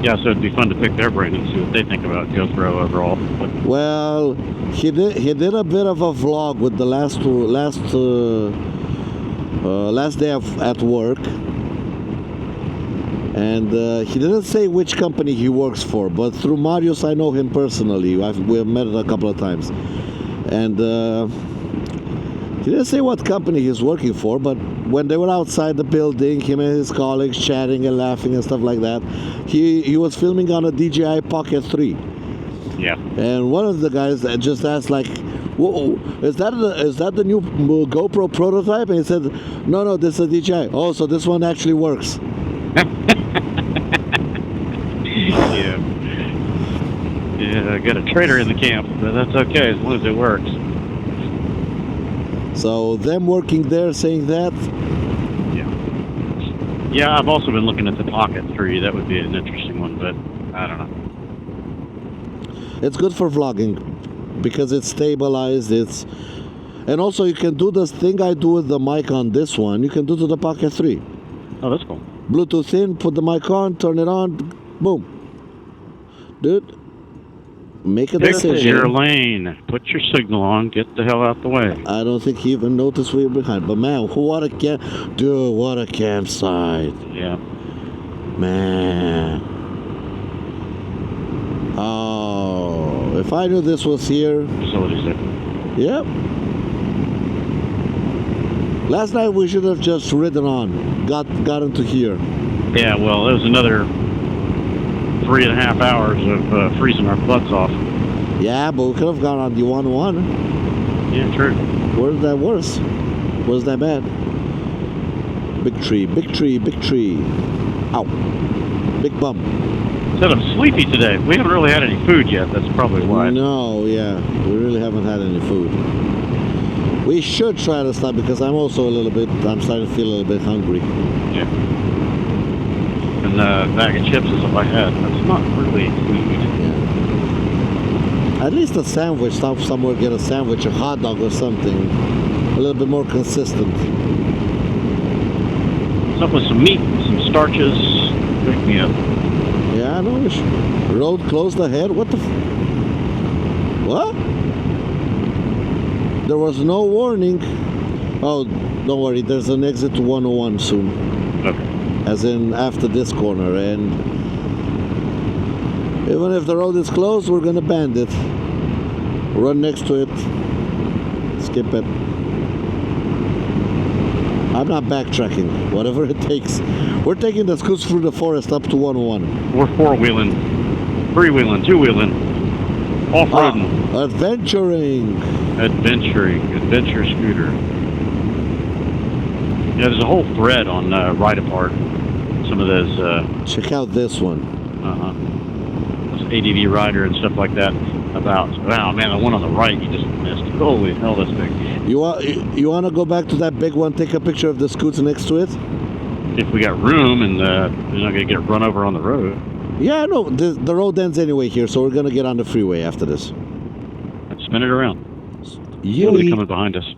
Yeah, so it'd be fun to pick their brain and see what they think about GoPro overall. Well, he did a bit of a vlog with the last day at work, and he didn't say which company he works for, but through Marius I know him personally. We've met a couple of times, and he didn't say what company he's working for, but when they were outside the building, him and his colleagues chatting and laughing and stuff like that, he was filming on a DJI Pocket 3. Yeah. And one of the guys just asked, like, whoa, is that the new GoPro prototype? And he said, no, this is a DJI. Oh, so this one actually works. Yeah. Yeah, I got a traitor in the camp, but that's okay as long as it works. So them working there saying that. Yeah, I've also been looking at the Pocket 3. That would be an interesting one, but I don't know. It's good for vlogging because it's stabilized. And also you can do this thing I do with the mic on this one. You can do to the Pocket 3. Oh, that's cool. Bluetooth in, put the mic on, turn it on, boom. Dude, make a decision. This is your lane. Put your signal on. Get the hell out the way. I don't think he even noticed we were behind. But man, what a campsite. Yeah. Man. Oh, if I knew this was here. Facilities there. Yep. Last night we should have just ridden on, got into here. Yeah, well, it was another 3.5 hours of freezing our butts off. Yeah, but we could have gone on the 101. Yeah, true. Where's that worse? Where's that bad? Big tree, big tree, big tree. Ow. Big bump. Said I'm sleepy today. We haven't really had any food yet. That's probably why. No, yeah. We really haven't had any food. We should try to stop because I'm also I'm starting to feel a little bit hungry. Yeah. And a bag of chips is all I had. That's not really food. Yeah. At least a sandwich. Stop somewhere, get a sandwich, a hot dog or something. A little bit more consistent. Something with some meat, some starches. Wake me up. Yeah, I know. Road closed ahead. What the what? There was no warning. Oh, don't worry. There's an exit to 101 soon. Okay. As in after this corner. And even if the road is closed, we're gonna bend it. Run next to it. Skip it. I'm not backtracking. Whatever it takes. We're taking the scoots through the forest up to 101. We're four-wheeling, three-wheeling, two-wheeling, off-roading. Adventuring. Adventure scooter. Yeah, there's a whole thread on Ride Apart. Some of those. Check out this one. Those ADV rider and stuff like that. About, wow, man, the one on the right you just missed. Holy hell, that's big. You want to go back to that big one? Take a picture of the scoots next to it. If we got room and you're not gonna get run over on the road. Yeah, no, the road ends anyway here, so we're gonna get on the freeway after this. Let's spin it around. Somebody coming behind us.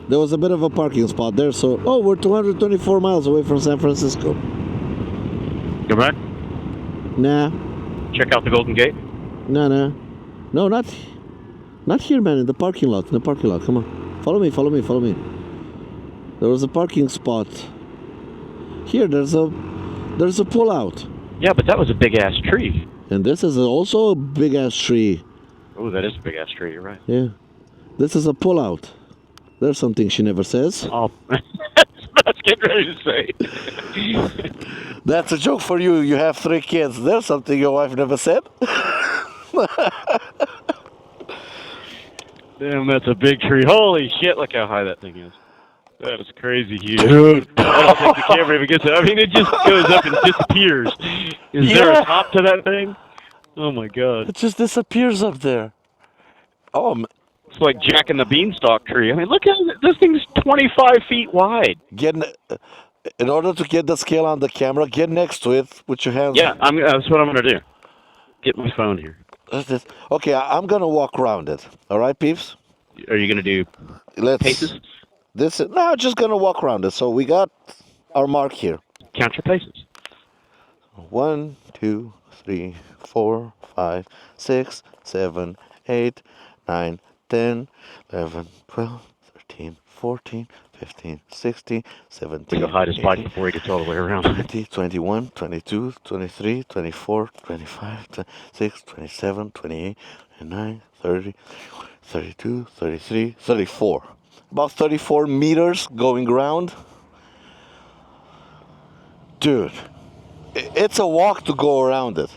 There was a bit of a parking spot there, so we're 224 miles away from San Francisco. Go back. Nah. Check out the Golden Gate. No, not here, man. In the parking lot. Come on, follow me. There was a parking spot. Here, there's a pull-out. Yeah, but that was a big-ass tree. And this is also a big-ass tree. Oh, that is a big-ass tree, you're right. Yeah. This is a pull-out. There's something she never says. Oh, that's getting ready to say. That's a joke for you. You have 3 kids. There's something your wife never said. Damn, that's a big tree. Holy shit, look how high that thing is. That is crazy huge. Dude. I don't think the camera even gets it. I mean, it just goes up and disappears. Is there a top to that thing? Oh my god. It just disappears up there. Oh, It's like Jack and the Beanstalk tree. I mean, look at this thing's 25 feet wide. in order to get the scale on the camera, get next to it with your hands. Yeah, that's what I'm going to do. Get my phone here. Okay, I'm gonna walk around it. All right, peeps. Are you going to do paces? No, just gonna walk around it. So we got our mark here. Count your paces. 1, 2, 3, 4, 5, 6, 7, 8, 9, 10, 11, 12, 13, 14, 15, 16, 17. He'll hide his bike before he gets all the way around. 20, 21, 22, 23, 24, 25, 26, 27, 28, 29, 30, 32, 33, 34. About 34 meters going around. Dude, it's a walk to go around it.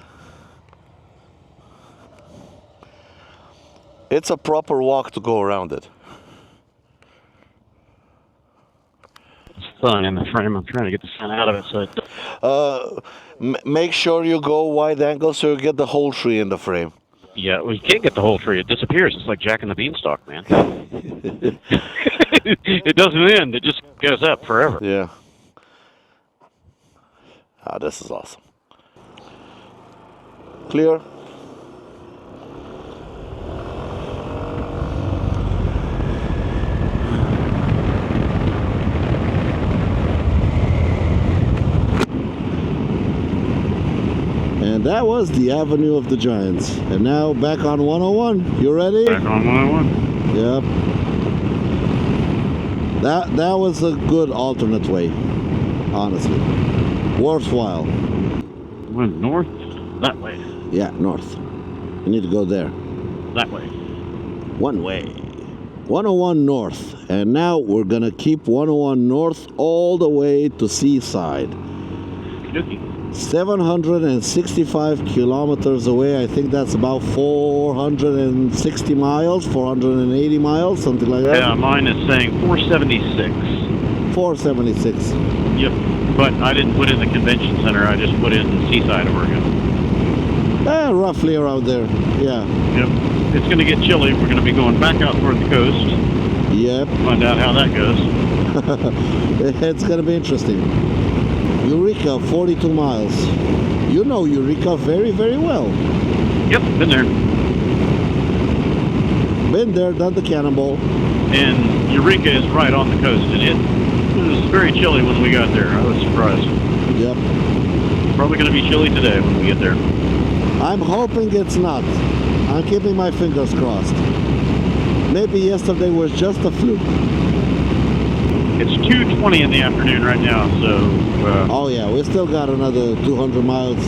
It's a proper walk to go around it. Sun in the frame. I'm trying to get the sun out of it. So Make sure you go wide angle so you get the whole tree in the frame. yeah, well, you can't get the whole tree. It disappears. It's like Jack and the Beanstalk, man. It doesn't end. It just goes up forever. Yeah. Ah, this is awesome. Clear. And that was the Avenue of the Giants. And now back on 101. You ready? Back on 101. Yep. That was a good alternate way, honestly. Worthwhile. Went north, that way. Yeah, north. You need to go there. That way. One way. 101 north. And now we're gonna keep 101 north all the way to Seaside. Dookie. 765 kilometers away. I think that's about 460 miles, 480 miles, something like that. Yeah, mine is saying 476. 476. Yep. But I didn't put in the convention center. I just put in Seaside, Oregon. Roughly around there. Yeah. Yep. It's going to get chilly. We're going to be going back out toward the coast. Yep. Find out how that goes. It's going to be interesting. Eureka, 42 miles. You know Eureka very, very well. Yep, been there. Been there, done the Cannonball. And Eureka is right on the coast, and it was very chilly when we got there. I was surprised. Yep. Probably going to be chilly today when we get there. I'm hoping it's not. I'm keeping my fingers crossed. Maybe yesterday was just a fluke. It's 2:20 in the afternoon right now, so... oh yeah, we still got another 200 miles.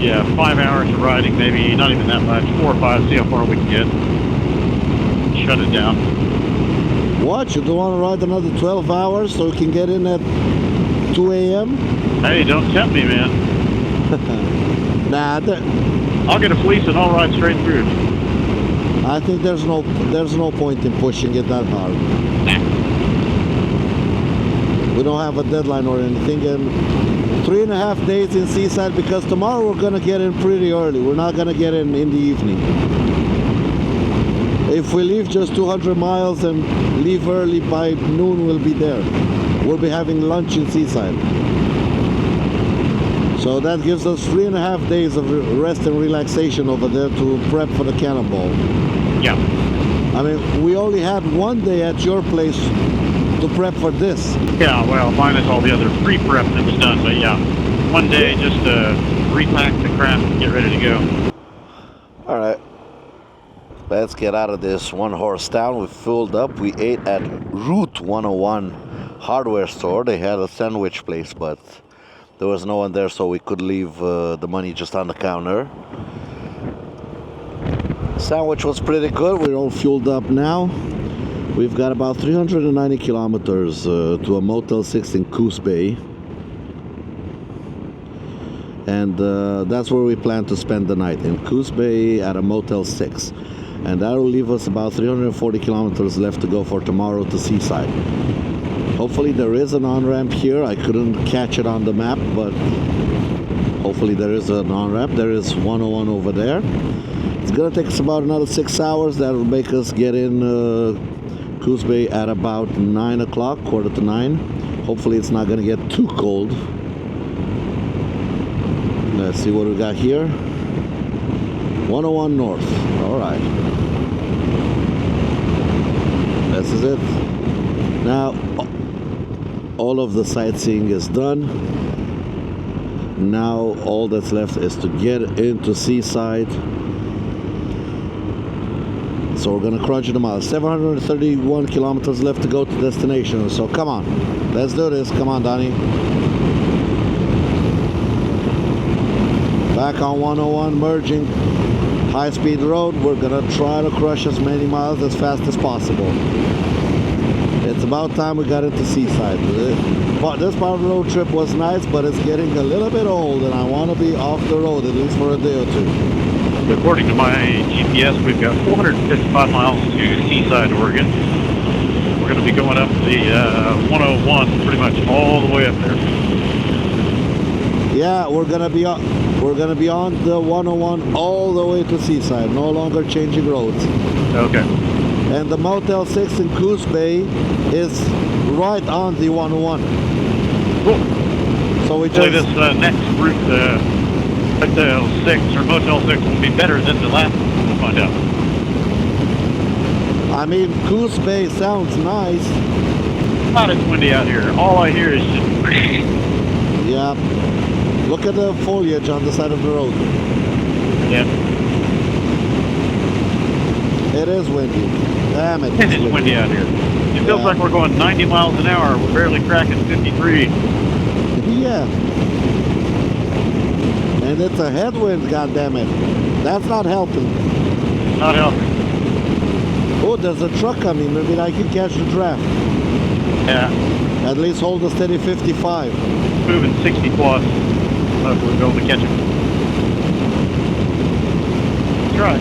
Yeah, 5 hours of riding, maybe not even that much. 4 or 5, see how far we can get. Shut it down. What? You don't want to ride another 12 hours so we can get in at 2 a.m.? Hey, don't tempt me, man. Nah, I'll get a fleece and I'll ride straight through. I think there's no point in pushing it that hard. We don't have a deadline or anything, and 3.5 days in Seaside because tomorrow we're gonna get in pretty early. We're not gonna get in the evening. If we leave just 200 miles and leave early, by noon we'll be there. We'll be having lunch in Seaside. So that gives us 3.5 days of rest and relaxation over there to prep for the Cannonball. Yeah. I mean, we only had 1 day at your place to prep for this. Yeah, well, minus all the other pre-prep that was done, but yeah. 1 day just to repack the crap and get ready to go. All right. Let's get out of this one-horse town. We filled up. We ate at Route 101 hardware store. They had a sandwich place, but there was no one there, so we could leave the money just on the counter. Sandwich was pretty good. We're all fueled up now. We've got about 390 kilometers to a Motel 6 in Coos Bay. And that's where we plan to spend the night, in Coos Bay at a Motel 6. And that will leave us about 340 kilometers left to go for tomorrow to Seaside. Hopefully there is an on-ramp here. I couldn't catch it on the map, but hopefully there is an on-ramp. There is 101 over there. It's gonna take us about another 6 hours. That will make us get in Coos Bay at about 9 o'clock, quarter to 9. Hopefully it's not gonna get too cold. Let's see what we got here. 101 north. All right. This is it. Now, all of the sightseeing is done. Now, all that's left is to get into Seaside. So we're gonna crunch the miles. 731 kilometers left to go to destination. So come on, let's do this. Come on, Donnie. Back on 101, merging high-speed road. We're gonna try to crush as many miles as fast as possible. It's about time we got into Seaside. This part of the road trip was nice, but it's getting a little bit old, and I want to be off the road at least for a day or two. According to my GPS, we've got 455 miles to Seaside, Oregon. We're going to be going up the 101 pretty much all the way up there. Yeah, we're gonna be on the 101 all the way to Seaside. No longer changing roads. Okay. And the Motel 6 in Coos Bay is right on the 101. Cool. So we Hopefully just this next route, Motel 6 or Motel 6 will be better than the last one. We'll find out. I mean, Coos Bay sounds nice. God, it's windy out here. All I hear is just... Yeah. Look at the foliage on the side of the road. Yeah. It is windy. Damn it. It's windy out here. It feels like we're going 90 miles an hour. We're barely cracking 53. Yeah. And it's a headwind, goddammit. That's not helping. Not helping. Oh, there's a truck coming. Maybe I can catch the draft. Yeah. At least hold a steady 55. Moving 60 plus. Hopefully we'll be able to catch him. Try.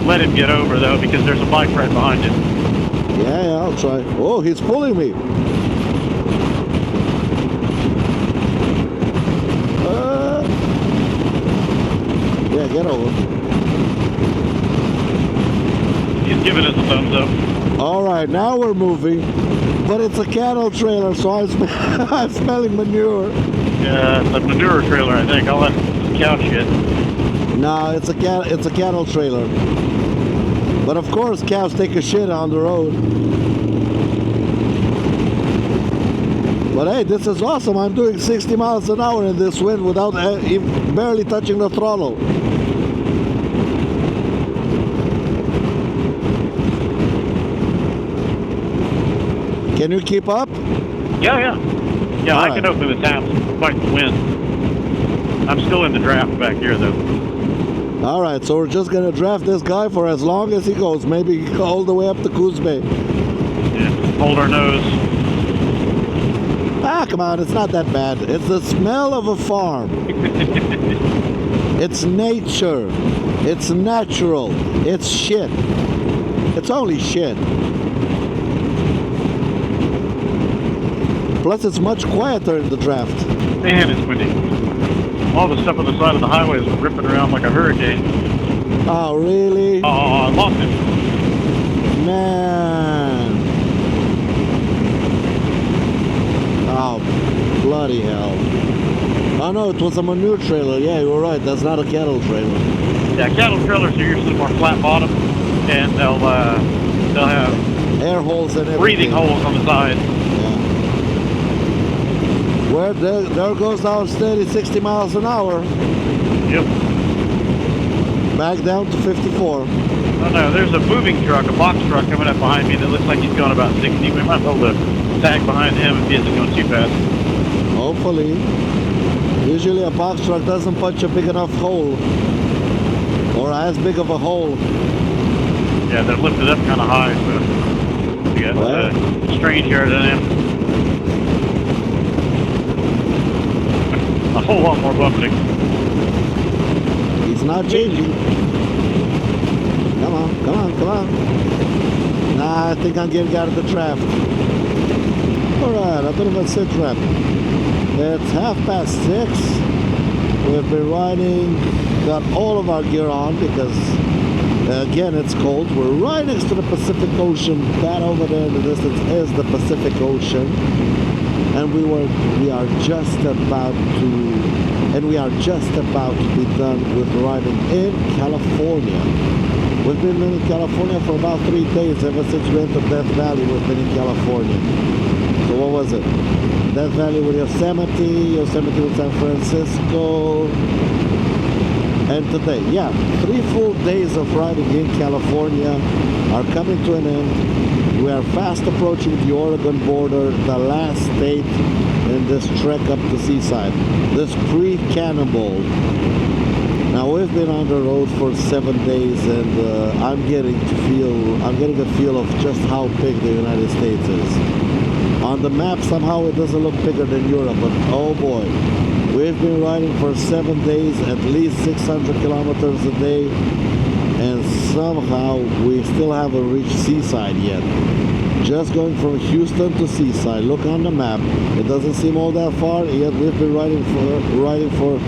Let him get over though, because there's a bike right behind him. Yeah, I'll try. Oh, he's pulling me. Yeah, get over. He's giving us a thumbs up. All right, now we're moving, but it's a cattle trailer, so I'm smelling manure. Yeah, it's a manure trailer, I think. I'll let the cow shit. No, it's a cattle trailer. But of course, cows take a shit on the road. But hey, this is awesome. I'm doing 60 miles an hour in this wind without barely touching the throttle. Can you keep up? Yeah. Yeah, All I right. can open the taps, fight the wind. I'm still in the draft back here, though. All right, so we're just gonna draft this guy for as long as he goes, maybe all the way up to Coos Bay. Yeah, hold our nose. Ah, come on, it's not that bad. It's the smell of a farm. It's nature. It's natural. It's shit. It's only shit. Plus, it's much quieter in the draft. Man, it's windy. All the stuff on the side of the highway is ripping around like a hurricane. Oh, really? Oh, I lost it. Man. Oh, bloody hell. Oh no, it was a manure trailer. Yeah, you were right. That's not a cattle trailer. Yeah, cattle trailers are usually more flat bottom, and they'll have Air holes and everything. breathing holes on the side. Where there goes our steady 60 miles an hour. Yep. Back down to 54. Oh no, there's a moving truck, a box truck coming up behind me that looks like he's going about 60. We might be able to tag behind him if he isn't going too fast. Hopefully. Usually a box truck doesn't punch a big enough hole. Or as big of a hole. Yeah, they're lifted up kind of high, so you got strange aerodynamics. A whole lot more buffeting. He's not changing. Come on, come on, come on. Nah, I think I'm getting out of the draft. Alright, a bit of a sit rep. It's 6:30. We've been riding, got all of our gear on because, again, it's cold. We're right next to the Pacific Ocean. That over there in the distance is the Pacific Ocean. And we are just about to be done with riding in California. We've been in California for about 3 days. Ever since we entered Death Valley, we've been in California. So what was it? Death Valley with Yosemite with San Francisco, and today, 3 full days of riding in California are coming to an end. We are fast approaching the Oregon border, the last state in this trek up to Seaside, this pre-Cannonball. Now we've been on the road for 7 days, and I'm getting a feel of just how big the United States is. On the map, somehow it doesn't look bigger than Europe, but oh boy, we've been riding for 7 days, at least 600 kilometers a day, and somehow we still haven't reached Seaside yet. Just going from Houston to Seaside. Look on the map. It doesn't seem all that far, yet we've been riding for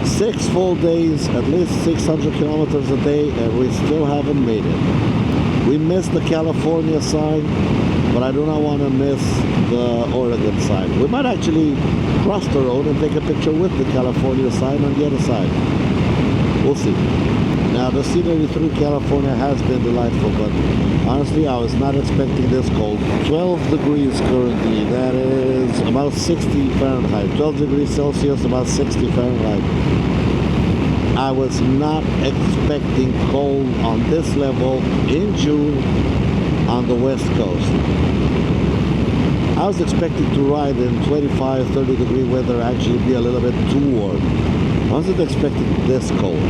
6 full days, at least 600 kilometers a day, and we still haven't made it. We missed the California sign, but I do not want to miss the Oregon sign. We might actually cross the road and take a picture with the California sign on the other side. We'll see. Now, the scenery through California has been delightful, but honestly, I was not expecting this cold. 12 degrees currently. That is about 60 Fahrenheit. 12 degrees Celsius, about 60 Fahrenheit. I was not expecting cold on this level in June on the West Coast. I was expecting to ride in 25, 30 degree weather, actually be a little bit too warm. I wasn't expecting this cold.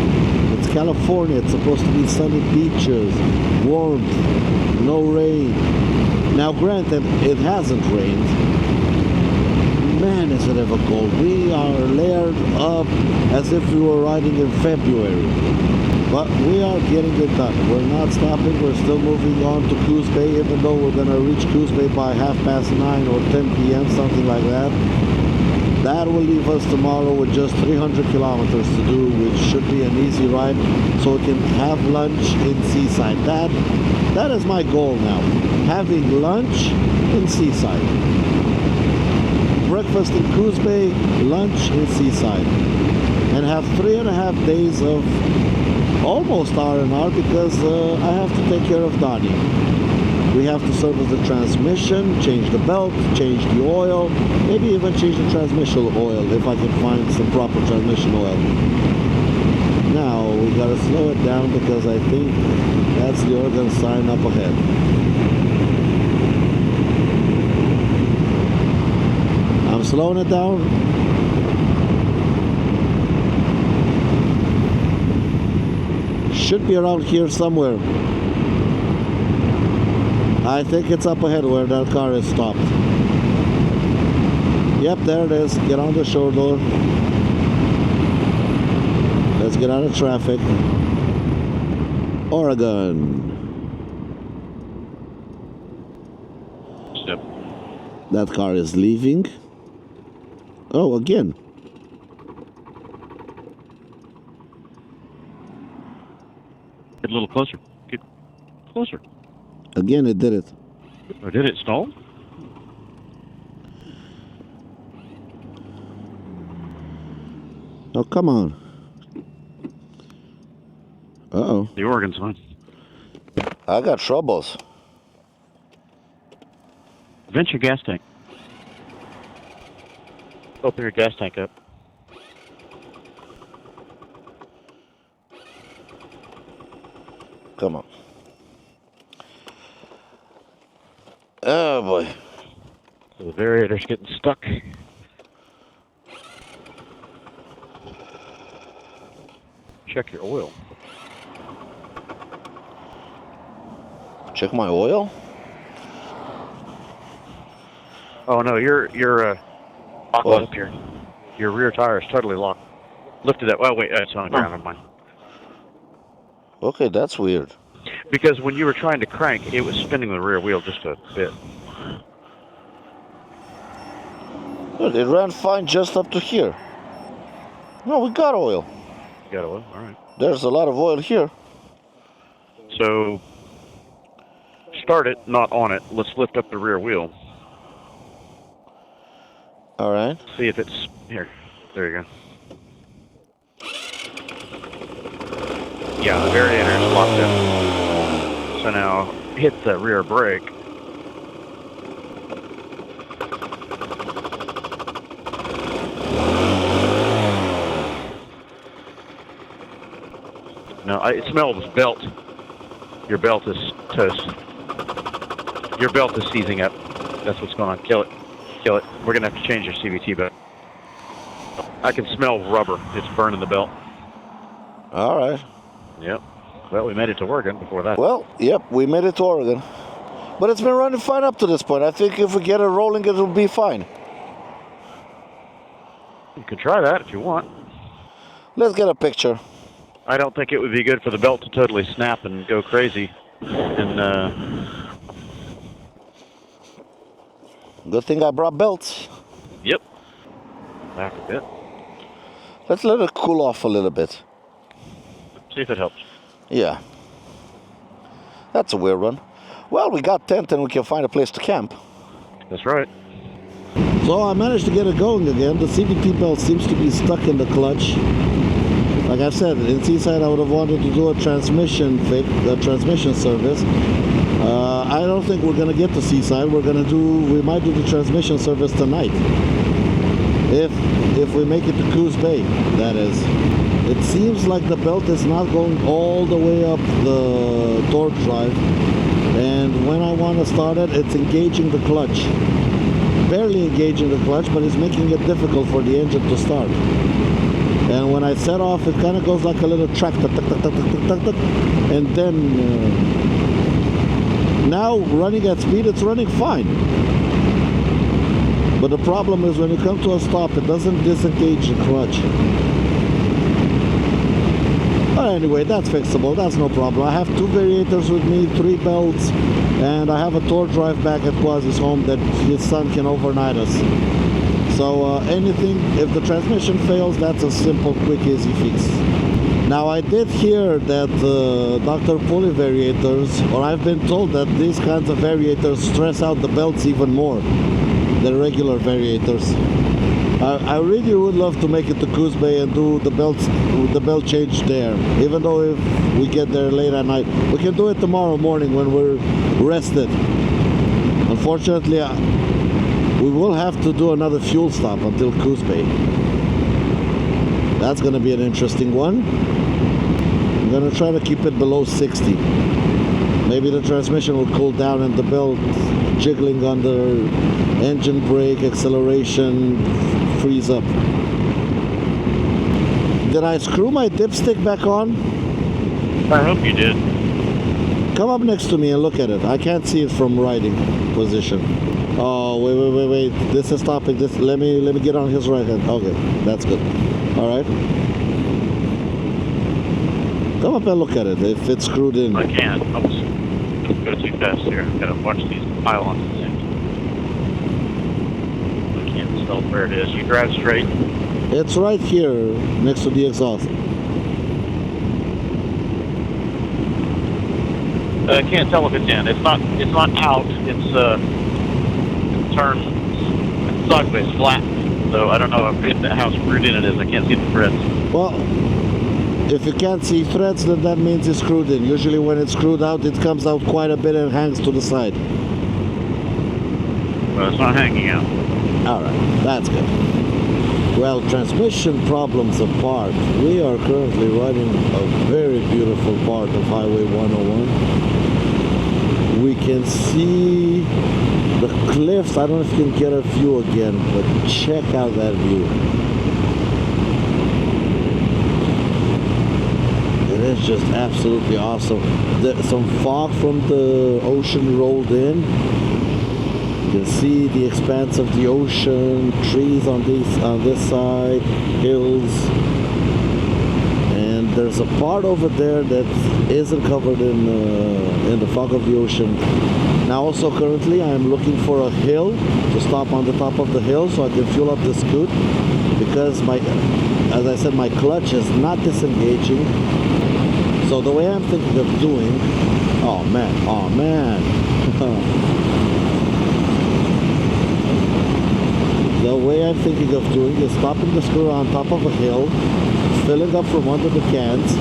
It's California, it's supposed to be sunny beaches, warmth, no rain. Now granted, it hasn't rained. Man, is it ever cold. We are layered up as if we were riding in February. But we are getting it done. We're not stopping. We're still moving on to Coos Bay, even though we're going to reach Coos Bay by 9:30 or 10 p.m., something like that. That will leave us tomorrow with just 300 kilometers to do, which should be an easy ride, so we can have lunch in Seaside. That is my goal now. Having lunch in Seaside. Breakfast in Coos Bay, lunch in Seaside. And have 3.5 days of almost R&R because I have to take care of Donnie. We have to service the transmission, change the belt, change the oil, maybe even change the transmission oil if I can find some proper transmission oil. Now we gotta slow it down because I think that's the Oregon sign up ahead. I'm slowing it down. Should be around here somewhere. I think it's up ahead where that car is stopped. Yep, there it is. Get on the shore door. Let's get out of traffic. Oregon. Yep. That car is leaving. Oh, again. Get a little closer. Get closer. Again, it did it. Or did it stall? Oh, come on. Uh-oh. The Oregon sign. I got troubles. Vent your gas tank. Open your gas tank up. Come on. Oh, boy. So the variator's getting stuck. Check your oil. Check my oil. Oh no, you're locked What? up here. Your rear tire is totally locked. Lift it up. Oh wait, it's on the ground. Never mind. Okay, that's weird. Because when you were trying to crank, it was spinning the rear wheel just a bit. Good, it ran fine just up to here. No, we got oil. You got oil? All right. There's a lot of oil here. So start it, not on it. Let's lift up the rear wheel. All right. See if it's here. There you go. Yeah, the variator is locked up. So now hit the rear brake. No, it smells belt. Your belt is toast. Your belt is seizing up. That's what's going on. Kill it. Kill it. We're going to have to change your CVT belt. I can smell rubber. It's burning the belt. All right. Yep. Well, we made it to Oregon before that. Well, yep, we made it to Oregon. But it's been running fine up to this point. I think if we get it rolling, it'll be fine. You can try that if you want. Let's get a picture. I don't think it would be good for the belt to totally snap and go crazy. And, Good thing I brought belts. yep. Back a bit. Let's let it cool off a little bit. See if it helps. Yeah. That's a weird one. Well, we got tent and we can find a place to camp. That's right. So I managed to get it going again. The CVT belt seems to be stuck in the clutch. Like I said, in Seaside I would have wanted to do a transmission service. I don't think we're gonna get to Seaside. We might do the transmission service tonight. If we make it to Coos Bay, that is. It seems like the belt is not going all the way up the torque drive, and when I want to start it, it's engaging the clutch. Barely engaging the clutch, but it's making it difficult for the engine to start. And when I set off, it kind of goes like a little tractor, and then now running at speed, it's running fine. But the problem is when you come to a stop, it doesn't disengage the clutch. But anyway, that's fixable, that's no problem. I have 2 variators with me, 3 belts, and I have a torque drive back at Quasi's home that his son can overnight us. So anything, if the transmission fails, that's a simple, quick, easy fix. Now I did hear that Dr. Pulley variators, or I've been told that these kinds of variators stress out the belts even more than regular variators. I really would love to make it to Coos Bay and do the belt change there. Even though if we get there late at night, we can do it tomorrow morning when we're rested. Unfortunately, we will have to do another fuel stop until Coos Bay. That's going to be an interesting one. I'm going to try to keep it below 60. Maybe the transmission will cool down and the belt jiggling under engine brake, acceleration, freeze up. Did I screw my dipstick back on? I hope you did. Come up next to me and look at it. I can't see it from riding position. Oh, wait. This is stopping. Let me get on his right hand. Okay, that's good. All right. Come up and look at it. If it's screwed in. I can't. I was go too fast here. I've got to watch these pylons. I can't tell where it is. You drive straight. It's right here next to the exhaust. I can't tell if it's in. It's not out. It's turned sideways, flat. So I don't know how screwed in it is. I can't see the threads. Well, if you can't see threads, then that means it's screwed in. Usually when it's screwed out, it comes out quite a bit and hangs to the side. Well, it's not hanging out. All right, that's good. Well, transmission problems apart, we are currently riding a very beautiful part of Highway 101. We can see the cliffs. I don't know if you can get a view again, but check out that view. It It's just absolutely awesome. Some fog from the ocean rolled in. You can see the expanse of the ocean, trees on this side, hills, and there's a part over there that isn't covered in the fog of the ocean. Now also currently I am looking for a hill to stop on the top of the hill so I can fuel up the scoot, because as I said, my clutch is not disengaging. So the way I'm thinking of doing, oh man. The way I'm thinking of doing is stopping the screw on top of a hill, filling up from under the cans,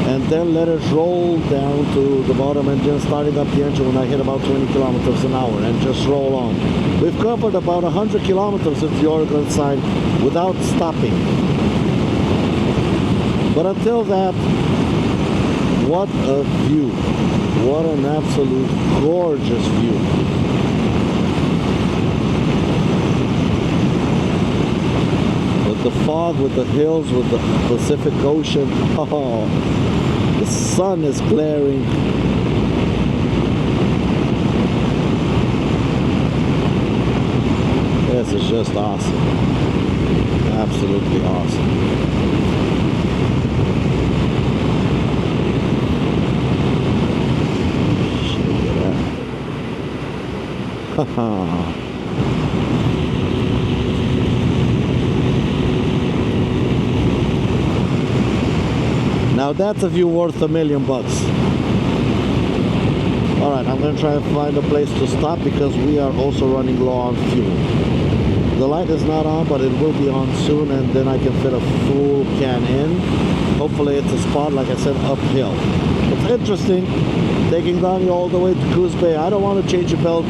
and then let it roll down to the bottom and just starting up the engine when I hit about 20 kilometers an hour and just roll on. We've covered about 100 kilometers of the Oregon side without stopping. But until that, what a view. What an absolute gorgeous view. The fog, with the hills, with the Pacific Ocean. Oh, the sun is glaring. This is just awesome. Absolutely awesome. Look at that. Now that's a view worth $1 million. Alright, I'm going to try to find a place to stop because we are also running low on fuel. The light is not on, but it will be on soon, and then I can fit a full can in. Hopefully it's a spot, like I said, uphill. It's interesting, taking down you all the way to Coos Bay. I don't want to change a belt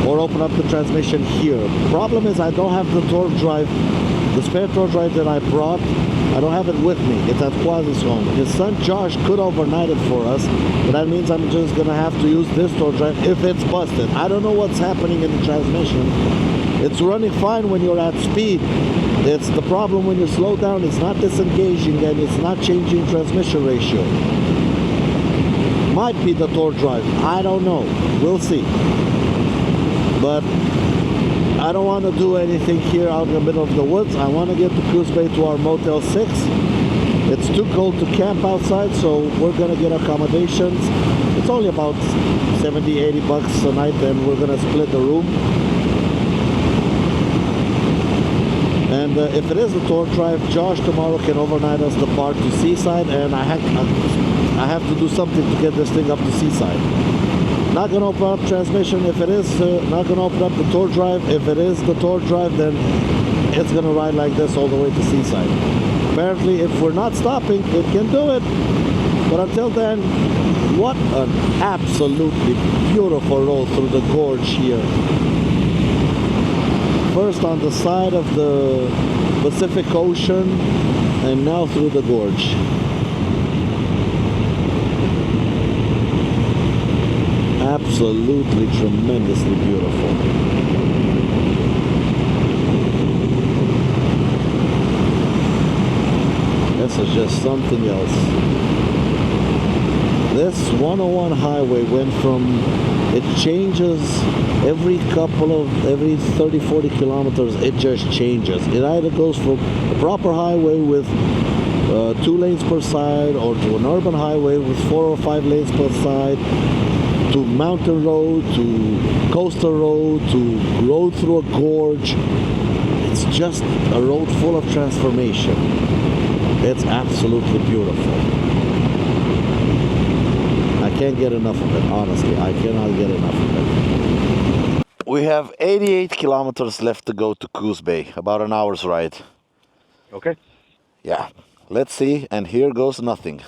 or open up the transmission here. Problem is I don't have the torque drive, the spare torque drive that I brought. I don't have it with me. It's at Quasi's home. His son Josh could overnight it for us, but that means I'm just gonna have to use this torque drive if it's busted. I don't know what's happening in the transmission. It's running fine when you're at speed. It's the problem when you slow down. It's not disengaging and it's not changing transmission ratio. Might be the torque drive. I don't know. We'll see. But I don't want to do anything here out in the middle of the woods. I want to get to Coos Bay to our Motel 6. It's too cold to camp outside, so we're going to get accommodations. It's only about 70, 80 bucks a night, and we're going to split the room. And if it is the torque drive, Josh tomorrow can overnight us the part to Seaside, and I have to do something to get this thing up to Seaside. Not going to open up transmission if it is, not going to open up the torque drive. If it is the torque drive, then it's going to ride like this all the way to Seaside. Apparently, if we're not stopping, it can do it. But until then, what an absolutely beautiful road through the gorge here. First on the side of the Pacific Ocean, and now through the gorge. Absolutely tremendously beautiful. This is just something else. This 101 highway went from, it changes every 30, 40 kilometers, it just changes. It either goes from a proper highway with 2 lanes per side, or to an urban highway with 4 or 5 lanes per side, to mountain road, to coastal road, to road through a gorge. It's just a road full of transformation. It's absolutely beautiful. I can't get enough of it, honestly. I cannot get enough of it. We have 88 kilometers left to go to Coos Bay, about an hour's ride. Okay. Yeah, let's see, and here goes nothing.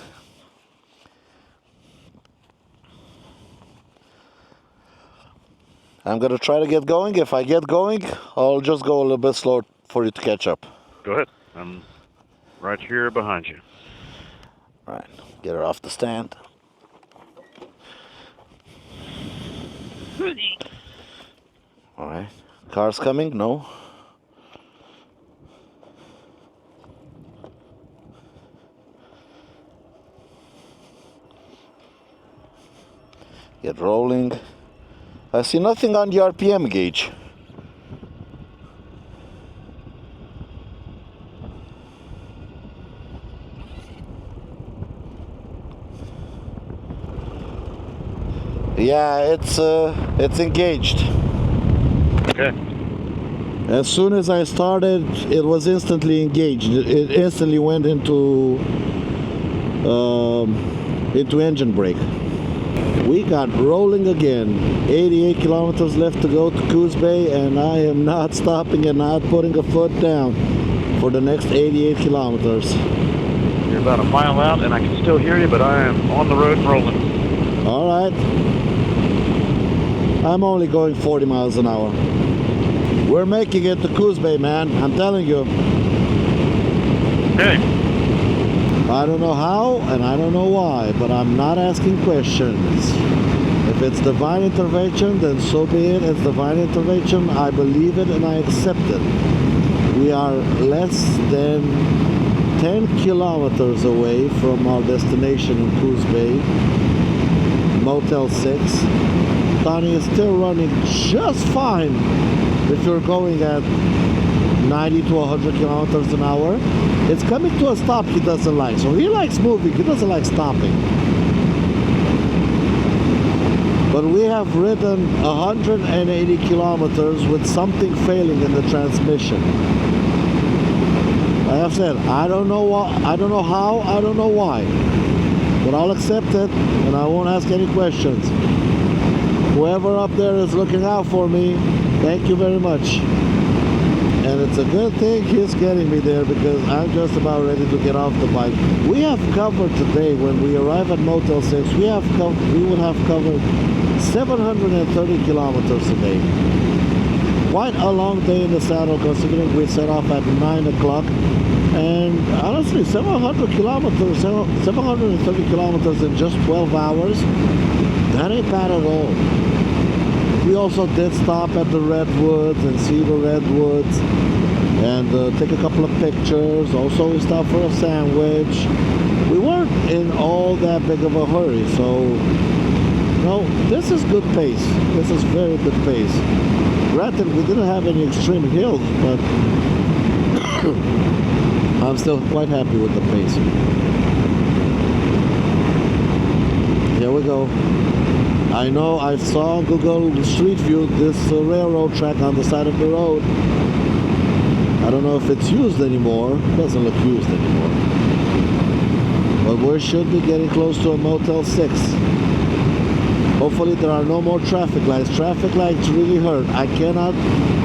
I'm gonna try to get going. If I get going, I'll just go a little bit slower for you to catch up. Go ahead. I'm right here behind you. All right, get her off the stand. All right, car's coming? No? Get rolling. I see nothing on the RPM gauge. Yeah, it's engaged. Okay. As soon as I started, it was instantly engaged. It instantly went into engine brake. We got rolling again. 88 kilometers left to go to Coos Bay, and I am not stopping and not putting a foot down for the next 88 kilometers. You're about a mile out, and I can still hear you, but I am on the road and rolling. All right. I'm only going 40 miles an hour. We're making it to Coos Bay, man. I'm telling you. Okay. I don't know how and I don't know why, but I'm not asking questions. If it's divine intervention, then so be it. It's divine intervention. I believe it and I accept it. We are less than 10 kilometers away from our destination in Coos Bay, Motel 6. Tony is still running just fine if you're going at 90 to 100 kilometers an hour. It's coming to a stop he doesn't like. So he likes moving, he doesn't like stopping. But we have ridden 180 kilometers with something failing in the transmission. Like I've said, I don't know what, I don't know how, I don't know why. But I'll accept it and I won't ask any questions. Whoever up there is looking out for me, thank you very much. And it's a good thing he's getting me there because I'm just about ready to get off the bike. We have covered today, when we arrive at Motel 6, we would have covered 730 kilometers a day. Quite a long day in the saddle considering we set off at 9 o'clock. And honestly, 730 kilometers in just 12 hours, that ain't bad at all. We also did stop at the Redwoods and see the Redwoods and take a couple of pictures. Also, we stopped for a sandwich. We weren't in all that big of a hurry, so no, this is good pace. This is very good pace. Granted, we didn't have any extreme hills, but I'm still quite happy with the pace. Here we go. I know I saw on Google Street View this railroad track on the side of the road. I don't know if it's used anymore. It doesn't look used anymore. But we should be getting close to a Motel 6. Hopefully there are no more traffic lights. Traffic lights really hurt. I cannot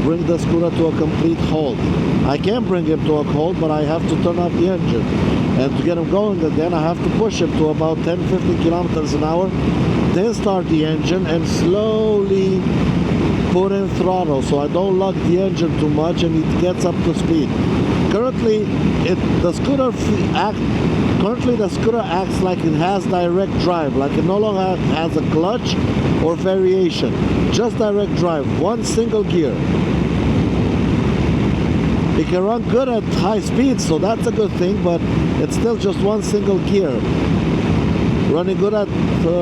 bring the scooter to a complete halt. I can bring him to a halt, but I have to turn off the engine. And to get him going again, I have to push him to about 10-15 kilometers an hour, then start the engine and slowly put in throttle so I don't lock the engine too much and it gets up to speed. Currently, the scooter acts like it has direct drive, like it no longer has a clutch or variation, just direct drive, one single gear. It can run good at high speeds, so that's a good thing, but it's still just one single gear. Running good at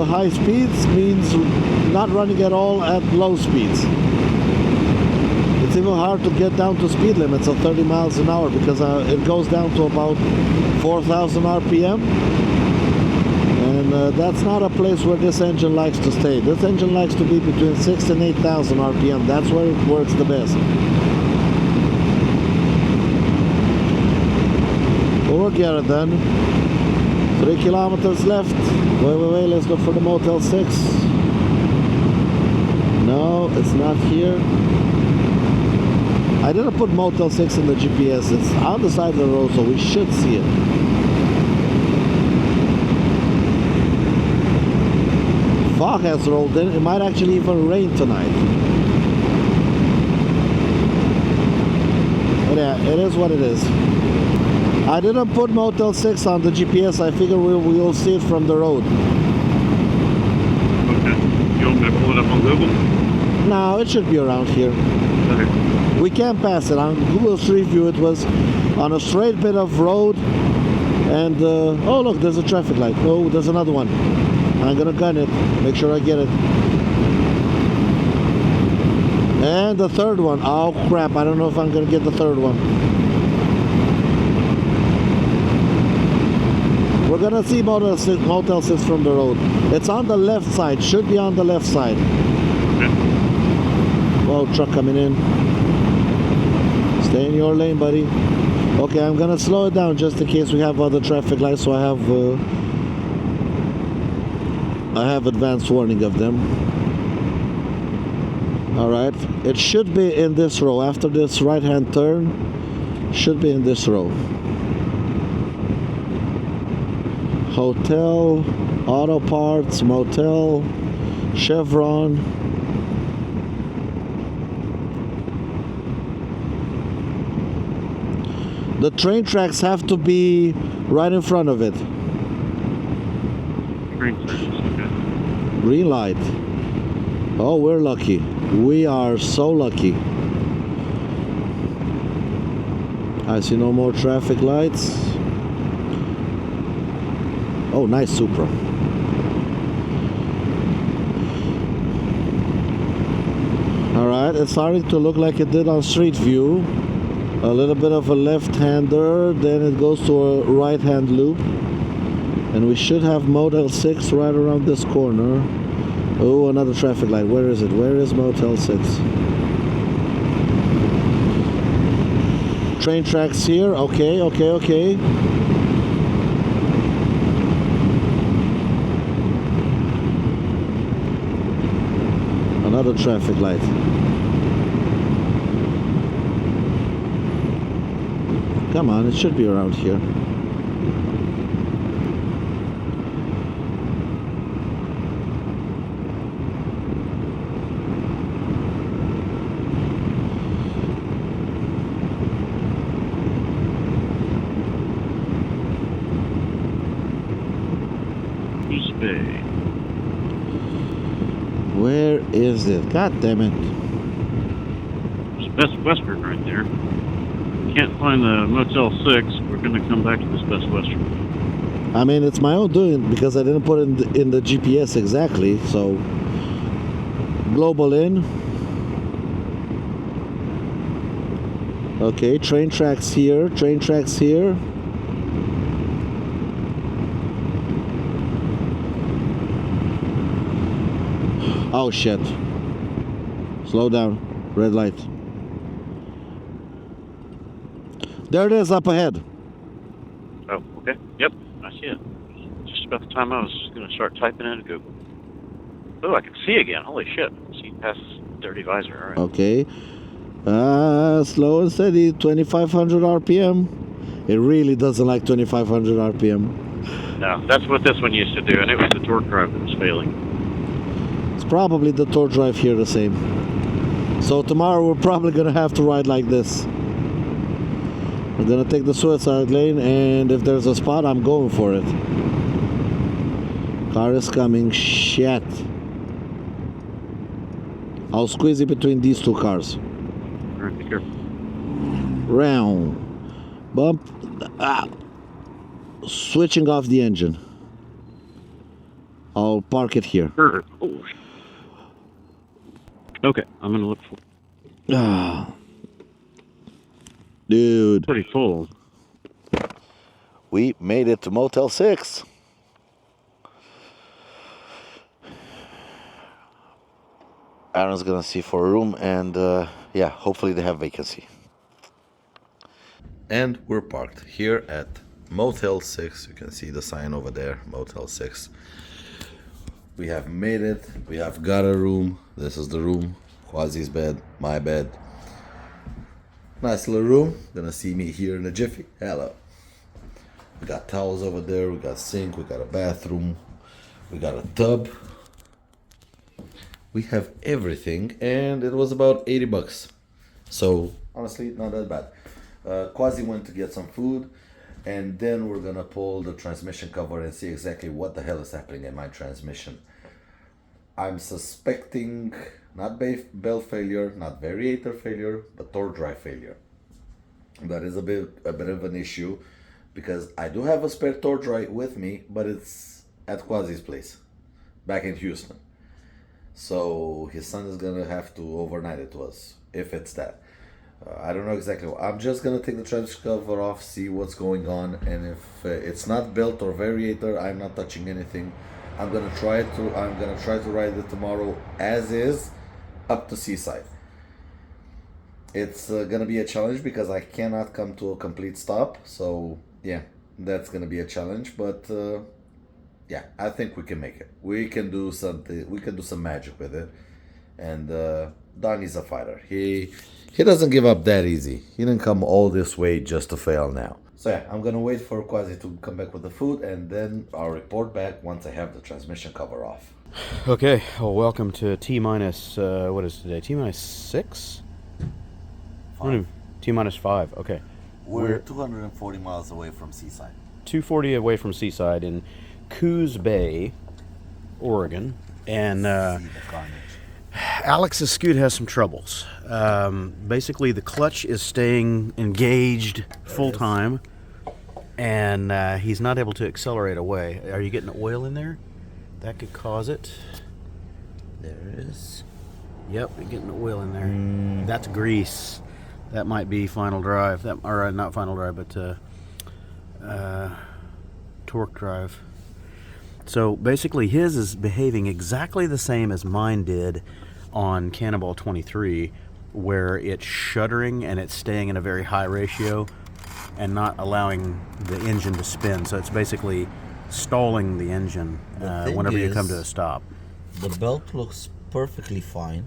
high speeds means not running at all at low speeds. It's even hard to get down to speed limits of 30 miles an hour because it goes down to about 4,000 RPM. And that's not a place where this engine likes to stay. This engine likes to be between 6,000 and 8,000 RPM. That's where it works the best. We'll get it done. 3 kilometers left. Wait, let's look for the Motel 6. No, it's not here. I didn't put Motel 6 in the GPS. It's on the side of the road, so we should see it. Fog has rolled in. It might actually even rain tonight. But yeah, it is what it is. I didn't put Motel 6 on the GPS. I figure we'll see it from the road. Okay. You want me to pull it up on Google? No, it should be around here. Okay. We can't pass it. On Google Street View, it was on a straight bit of road. And, oh look, there's a traffic light. Oh, there's another one. I'm gonna gun it. Make sure I get it. And the third one. Oh crap, I don't know if I'm gonna get the third one. We're gonna see Motel 6 from the road. It's on the left side, should be on the left side. Whoa, truck coming in. Stay in your lane, buddy. Okay, I'm gonna slow it down just in case we have other traffic lights, so I have advanced warning of them. Alright, it should be in this row. After this right hand turn, should be in this row. Hotel, auto parts, motel, Chevron. The train tracks have to be right in front of it. Green tracks, okay. Green light. Oh, we're lucky. We are so lucky. I see no more traffic lights. Oh, nice Supra. Alright, it's starting to look like it did on Street View. A little bit of a left-hander, then it goes to a right-hand loop. And we should have Motel 6 right around this corner. Oh, another traffic light. Where is it? Where is Motel 6? Train tracks here. Okay, okay, okay. Another traffic light. Come on, it should be around here. Coos Bay. Where is it? God damn it. There's Best Western right there. Can't find the Motel 6. We're going to come back to this Best Western. I mean, it's my own doing because I didn't put it in the GPS exactly, so. Global in. Okay, train tracks here, train tracks here. Oh shit. Slow down. Red light. There it is up ahead. Oh, okay. Yep, I see it. Just about the time I was going to start typing into Google. Oh, I can see again. Holy shit. See past dirty visor. All right. Okay. Slow and steady. 2500 RPM. It really doesn't like 2500 RPM. No, that's what this one used to do, and it was the torque drive that was failing. It's probably the torque drive here the same. So tomorrow we're probably going to have to ride like this. I'm gonna take the suicide lane, and if there's a spot, I'm going for it. Car is coming. Shit. I'll squeeze it between these two cars. Alright, be careful. Round. Bump. Ah. Switching off the engine. I'll park it here. Oh. Okay, I'm gonna look for. Ah. Dude. Pretty full. We made it to Motel 6. Aaron's gonna see for a room, and yeah, hopefully they have vacancy. And we're parked here at Motel 6. You can see the sign over there, Motel 6. We have made it. We have got a room. This is the room. Quasi's bed, my bed. Nice little room. Gonna see me here in a jiffy. Hello. We got towels over there. We got sink. We got a bathroom. We got a tub. We have everything, and it was about 80 bucks. So honestly, not that bad. Quasi went to get some food, and then we're gonna pull the transmission cover and see exactly what the hell is happening in my transmission. I'm suspecting not bell failure, not variator failure, but torque drive failure. That is a bit of an issue, because I do have a spare torque drive with me, but it's at Quasi's place. back in Houston. So his son is gonna have to overnight it to us, if it's that. I don't know exactly. I'm just gonna take the transmission cover off, see what's going on, and if it's not belt or variator, I'm not touching anything. I'm gonna try to ride it tomorrow as is, up to Seaside. It's gonna be a challenge because I cannot come to a complete stop. So yeah, that's gonna be a challenge. But yeah, I think we can make it. We can do something. We can do some magic with it. And Donnie's a fighter. He doesn't give up that easy. He didn't come all this way just to fail now. So yeah, I'm gonna wait for Quasi to come back with the food, and then I'll report back once I have the transmission cover off. Okay, well, welcome to T minus, what is today? T minus 6? 5. T minus 5, okay. We're 240 miles away from Seaside. 240 away from Seaside in Coos Bay, Oregon. And See the carnage. Alex's scoot has some troubles. Basically, the clutch is staying engaged full time, and he's not able to accelerate away. Are you getting oil in there? That could cause it. There it is. Yep, you're getting oil in there. That's grease. That might be final drive. Or not final drive, but torque drive. So basically, his is behaving exactly the same as mine did on Cannonball 23, where it's shuddering and it's staying in a very high ratio and not allowing the engine to spin. So it's basically stalling the engine whenever you come to a stop. The belt looks perfectly fine.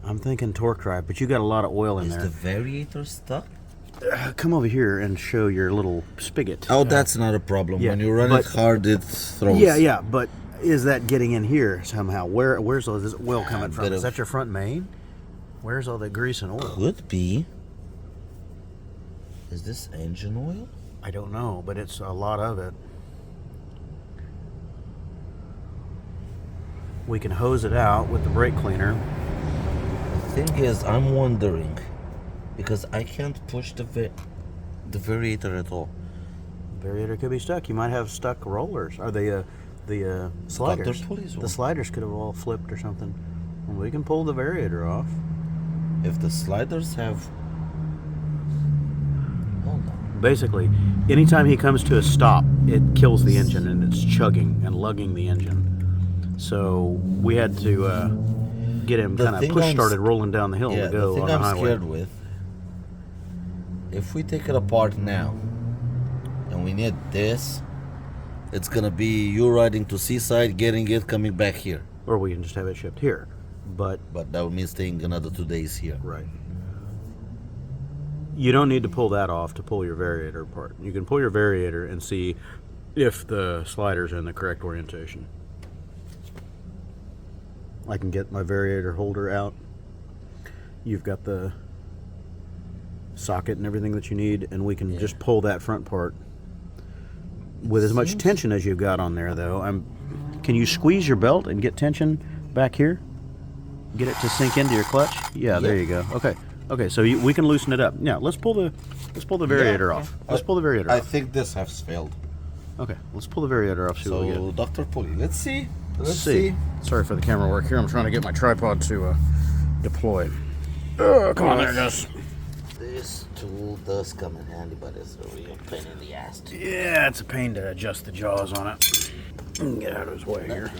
I'm thinking torque drive, but you got a lot of oil in there. Is the variator stuck? Come over here and show your little spigot. Oh, that's not a problem. yeah, When you run it hard, it throws. Yeah, but is that getting in here somehow? Where's all this oil coming from? bit Is of- that your front main? Where's all that grease and oil? Could be. Is this engine oil? I don't know, but it's a lot of it. We can hose it out with the brake cleaner. The thing is, I'm wondering, because I can't push the variator at all. Variator could be stuck. You might have stuck rollers, or the sliders. pulleys The on. sliders could have all flipped or something. Well, we can pull the variator off. If the sliders have... Hold on. Basically, anytime he comes to a stop, it kills the engine and it's chugging and lugging the engine. So we had to get him The kind of thing push I'm started rolling down the hill Yeah, to go the thing on the I'm highway. scared with, if we take it apart now, and we need this, it's gonna be you riding to Seaside, getting it, coming back here. Or we can just have it shipped here. But But that would mean staying another 2 days here. right. You don't need to pull that off to pull your variator apart. You can pull your variator and see if the slider's in the correct orientation. I can get my variator holder out. You've got the socket and everything that you need, and we can just pull that front part with as much tension as you've got on there, though. Can you squeeze your belt and get tension back here? Get it to sink into your clutch? Yeah, there you go. Okay, so we can loosen it up. Now let's pull the variator off. Let's pull the variator I off. think this has failed. Okay, let's pull the variator off. See what we So, get. Dr. Pulley, let's see. Let's see. Sorry for the camera work here. I'm trying to get my tripod to deploy. Oh, come on, there it goes. This tool does come in handy, but it's a real pain in the ass. Yeah, it's a pain to adjust the jaws on it. Get out of his way here.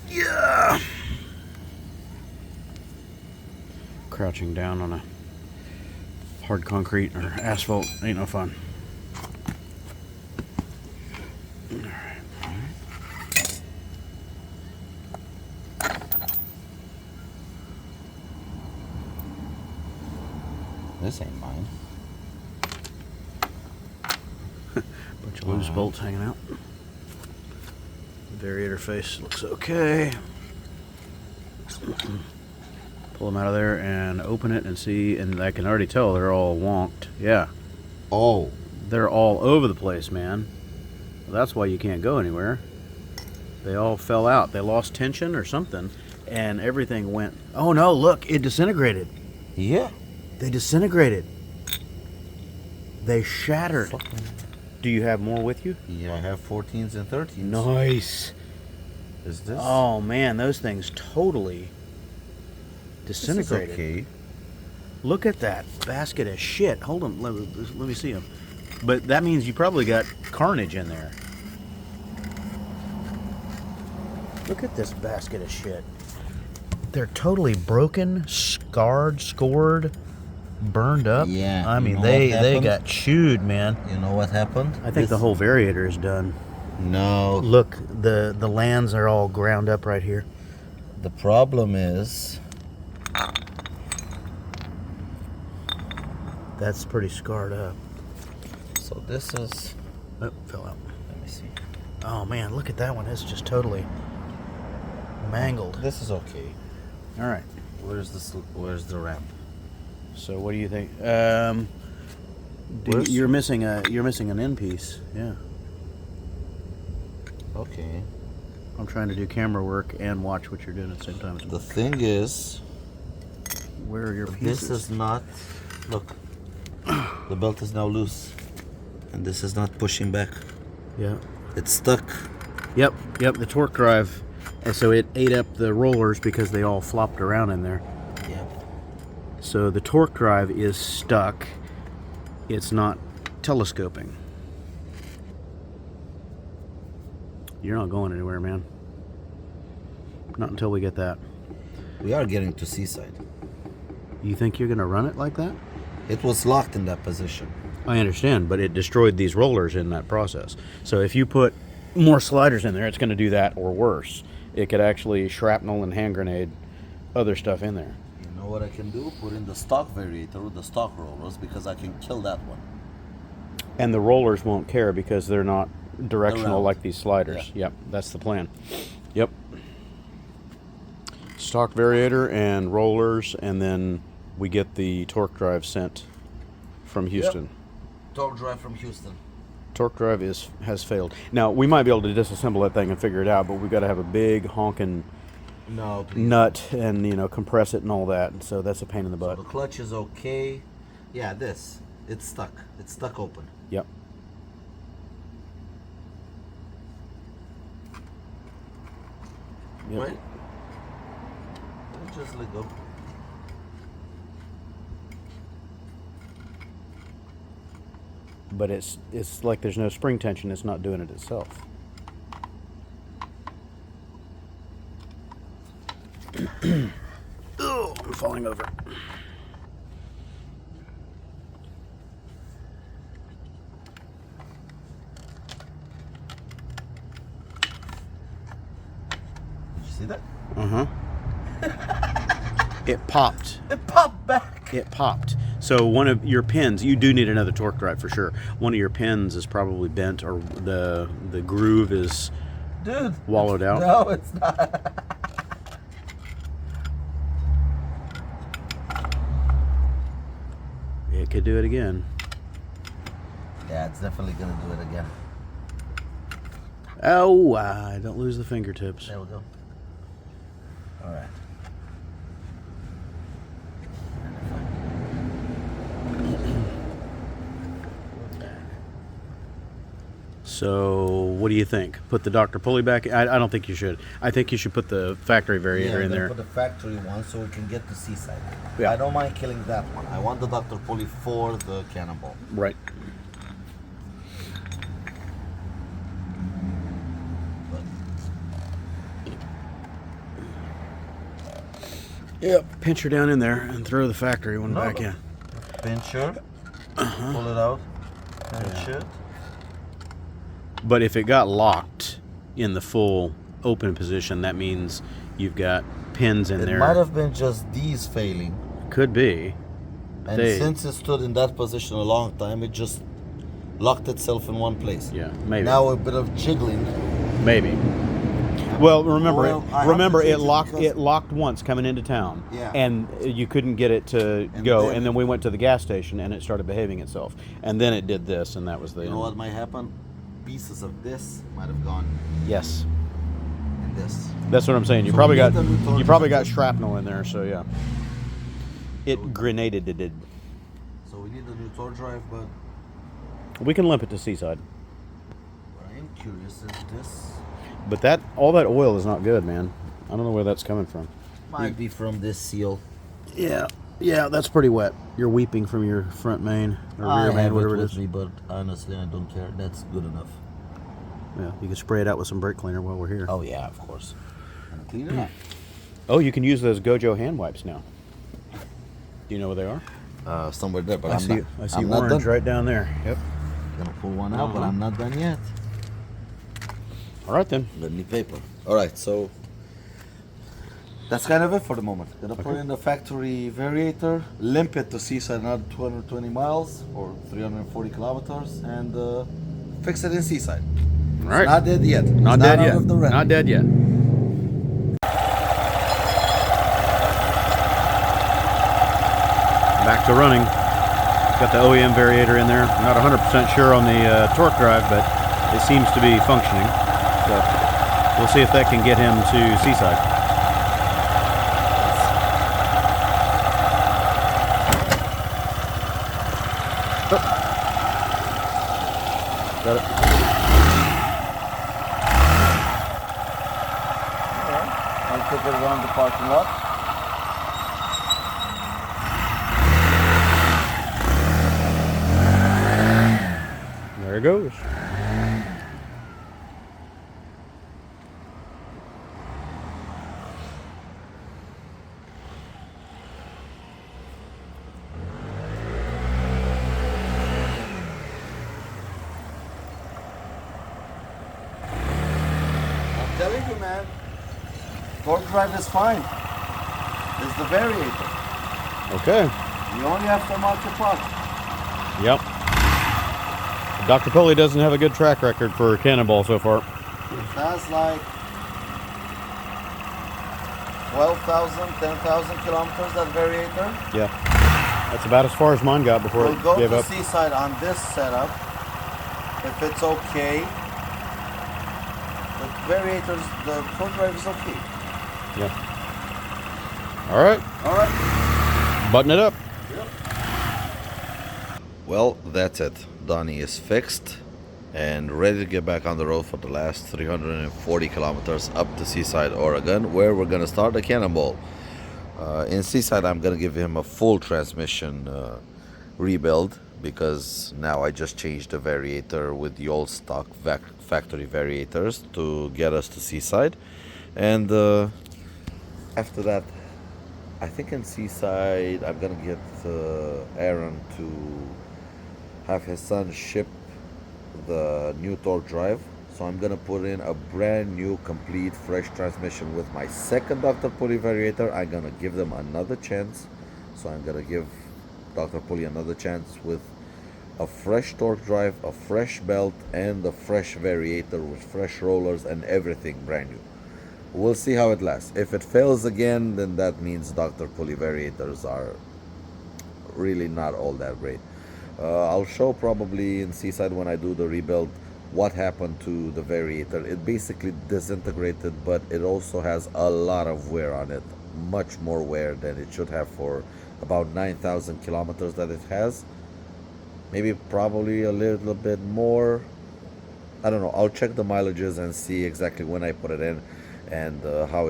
Yeah. Crouching down on a hard concrete or asphalt ain't no fun. This ain't mine. Bunch of loose bolts hanging out. Variator face looks okay. Pull them out of there and open it and see, and I can already tell they're all wonked. Yeah, Oh, they're all over the place, man. Well, that's why you can't go anywhere. They all fell out. They lost tension or something, and everything went. Oh no! Look, it disintegrated. yeah. They disintegrated. They shattered. Do you have more with you? Yeah, I have 14s and 13s. Nice. Is this? Oh man, those things totally This is disintegrated. okay. Look at that basket of shit. Hold on, let me see them. But that means you probably got carnage in there. Look at this basket of shit. They're totally broken, scarred, scored, burned up. Yeah, I you mean, know they what happened? got chewed, man. You know what happened? I think the whole variator is done. No. Look, the lands are all ground up right here. The problem is That's pretty scarred up. so this is. Oh, fell out. Let me see. Oh man, look at that one. It's just totally mangled. This is okay. All right. Where's the ramp? So what do you think? Where's- You're missing an end piece. Yeah. Okay. I'm trying to do camera work and watch what you're doing at the same time. The thing is, Where are your pieces? this is not. Look, the belt is now loose, and this is not pushing back. Yeah. It's stuck. Yep. The torque drive, and so it ate up the rollers because they all flopped around in there. Yeah. So the torque drive is stuck. It's not telescoping. You're not going anywhere, man. Not until we get that. We are getting to Seaside. You think you're going to run it like that? It was locked in that position. I understand, but it destroyed these rollers in that process. So if you put more sliders in there, it's going to do that or worse. It could actually shrapnel and hand grenade other stuff in there. You know what I can do? Put in the stock variator with the stock rollers because I can kill that one. And the rollers won't care because they're not directional Around. like these sliders. Yeah. Yep, that's the plan. Yep. Stock variator and rollers, and then we get the torque drive sent from Houston. Torque drive from Houston. Torque drive has failed. Now, we might be able to disassemble that thing and figure it out, but we've got to have a big honking No, please. nut and, compress it and all that. So that's a pain in the So butt. the clutch is okay. Yeah, this. It's stuck. It's stuck open. Yep. Yep. Right? Just let go. But it's like there's no spring tension. It's not doing it itself. Oh, I'm falling over. Did you see that? Uh-huh. It popped. It popped back. It popped. So one of your pins, you do need another torque drive for sure. One of your pins is probably bent, or the groove is Dude. wallowed out. No, it's not. It could do it again. Yeah, it's definitely gonna do it again. Oh, don't lose the fingertips. There we go. All right. So, what do you think? Put the Dr. Pulley back? I don't think you should. I think you should put the factory variator in there. For the factory one, so we can get to Seaside. Yeah. I don't mind killing that one. I want the Dr. Pulley for the Cannonball. Right. Yep. Pinch her down in there and throw the factory one back in. Pinch her. Pull it out. Pinch it. But if it got locked in the full open position, that means you've got pins in It there. might have been just these failing. Could be. And They- since it stood in that position a long time, it just locked itself in one place. Yeah, maybe. Now a bit of jiggling. Maybe. Well, remember, Well, I have remember to it change it locked. because- It locked once coming into town, Yeah. and you couldn't get it to And go. then- And then we went to the gas station, and it started behaving itself. And then it did this, and that was the You end. know what might happen? Pieces of this might have gone Yes, in this. that's what I'm saying. You So we probably got need the new torque you probably got drive. shrapnel in there, so yeah. It grenaded it. So we need a new tour drive, but We can limp it to Seaside. what I am curious is this But all that oil is not good, man. I don't know where that's coming from. might be from this seal. Yeah, that's pretty wet. You're weeping from your front main or I rear have main, whatever it it with is. me, but honestly, I don't care. That's good enough. Yeah, you can spray it out with some brake cleaner while we're here. Oh yeah, of course. And clean it up. Oh, you can use those Gojo hand wipes now. Do you know where they are? Somewhere there, but I I'm see. not. I see I'm not orange done. right down there. Yep. Gonna pull one out, but Uh-huh. I'm not done yet. All right then. Let me paper. All right, so that's kind of it for the moment. Gonna put in the factory variator, limp it to Seaside another 220 miles or 340 kilometers, and fix it in Seaside. All right. It's not dead yet. Not It's dead out yet. of the rental. Not dead yet. Back to running. Got the OEM variator in there. I'm not 100% sure on the torque drive, but it seems to be functioning. So we'll see if that can get him to Seaside. Got it. I'll take it around the parking lot. There it goes. I'm telling you, man. Torque drive is fine. It's the variator. Okay. You only have to mount your pot. Yep. Dr. Pulley doesn't have a good track record for Cannonball so far. That's like 12,000, 10,000 kilometers, that variator. Yeah. That's about as far as mine got before We'll go it gave to up. Seaside on this setup. If it's okay, the variators, the torque drive is okay. Yeah. All right. All right. Button it up. Well, that's it. Donnie is fixed and ready to get back on the road for the last 340 kilometers up to Seaside, Oregon, where we're going to start the Cannonball. In Seaside, I'm going to give him a full transmission rebuild because now I just changed the variator with the old stock factory variators to get us to Seaside. And after that, I think in Seaside, I'm going to get Aaron to have his son ship the new torque drive. So I'm gonna put in a brand new complete fresh transmission with my second Dr. Pulley variator. I'm gonna give them another chance. So I'm gonna give Dr. Pulley another chance with a fresh torque drive, a fresh belt, and a fresh variator with fresh rollers and everything brand new. We'll see how it lasts. If it fails again, then that means Dr. Pulley variators are really not all that great. I'll show probably in Seaside when I do the rebuild what happened to the variator. It basically disintegrated, but it also has a lot of wear on it, much more wear than it should have for about 9,000 kilometers that it has. Maybe probably a little bit more. I don't know. I'll check the mileages and see exactly when I put it in and how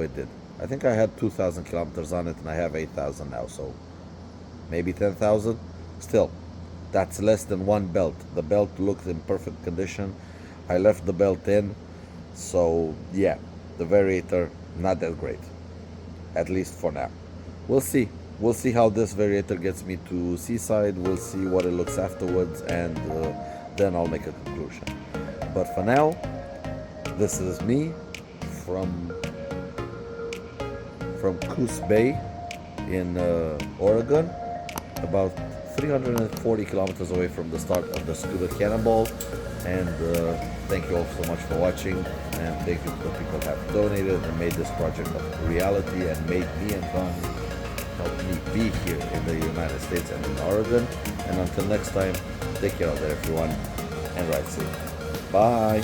it did. I think I had 2,000 kilometers on it and I have 8,000 now, so maybe 10,000. Still, that's less than one belt. The belt looked in perfect condition. I left the belt in, so yeah, the variator not that great, at least for now. We'll see how this variator gets me to Seaside. We'll see what it looks afterwards, and then I'll make a conclusion. But for now, this is me from Coos Bay in Oregon, about 340 kilometers away from the start of the Scooter Cannonball. And thank you all so much for watching, and thank you to the people who have donated and made this project a reality and made me and Don help me be here in the United States and in Oregon. And until next time, take care of that, everyone, and ride safe. Bye.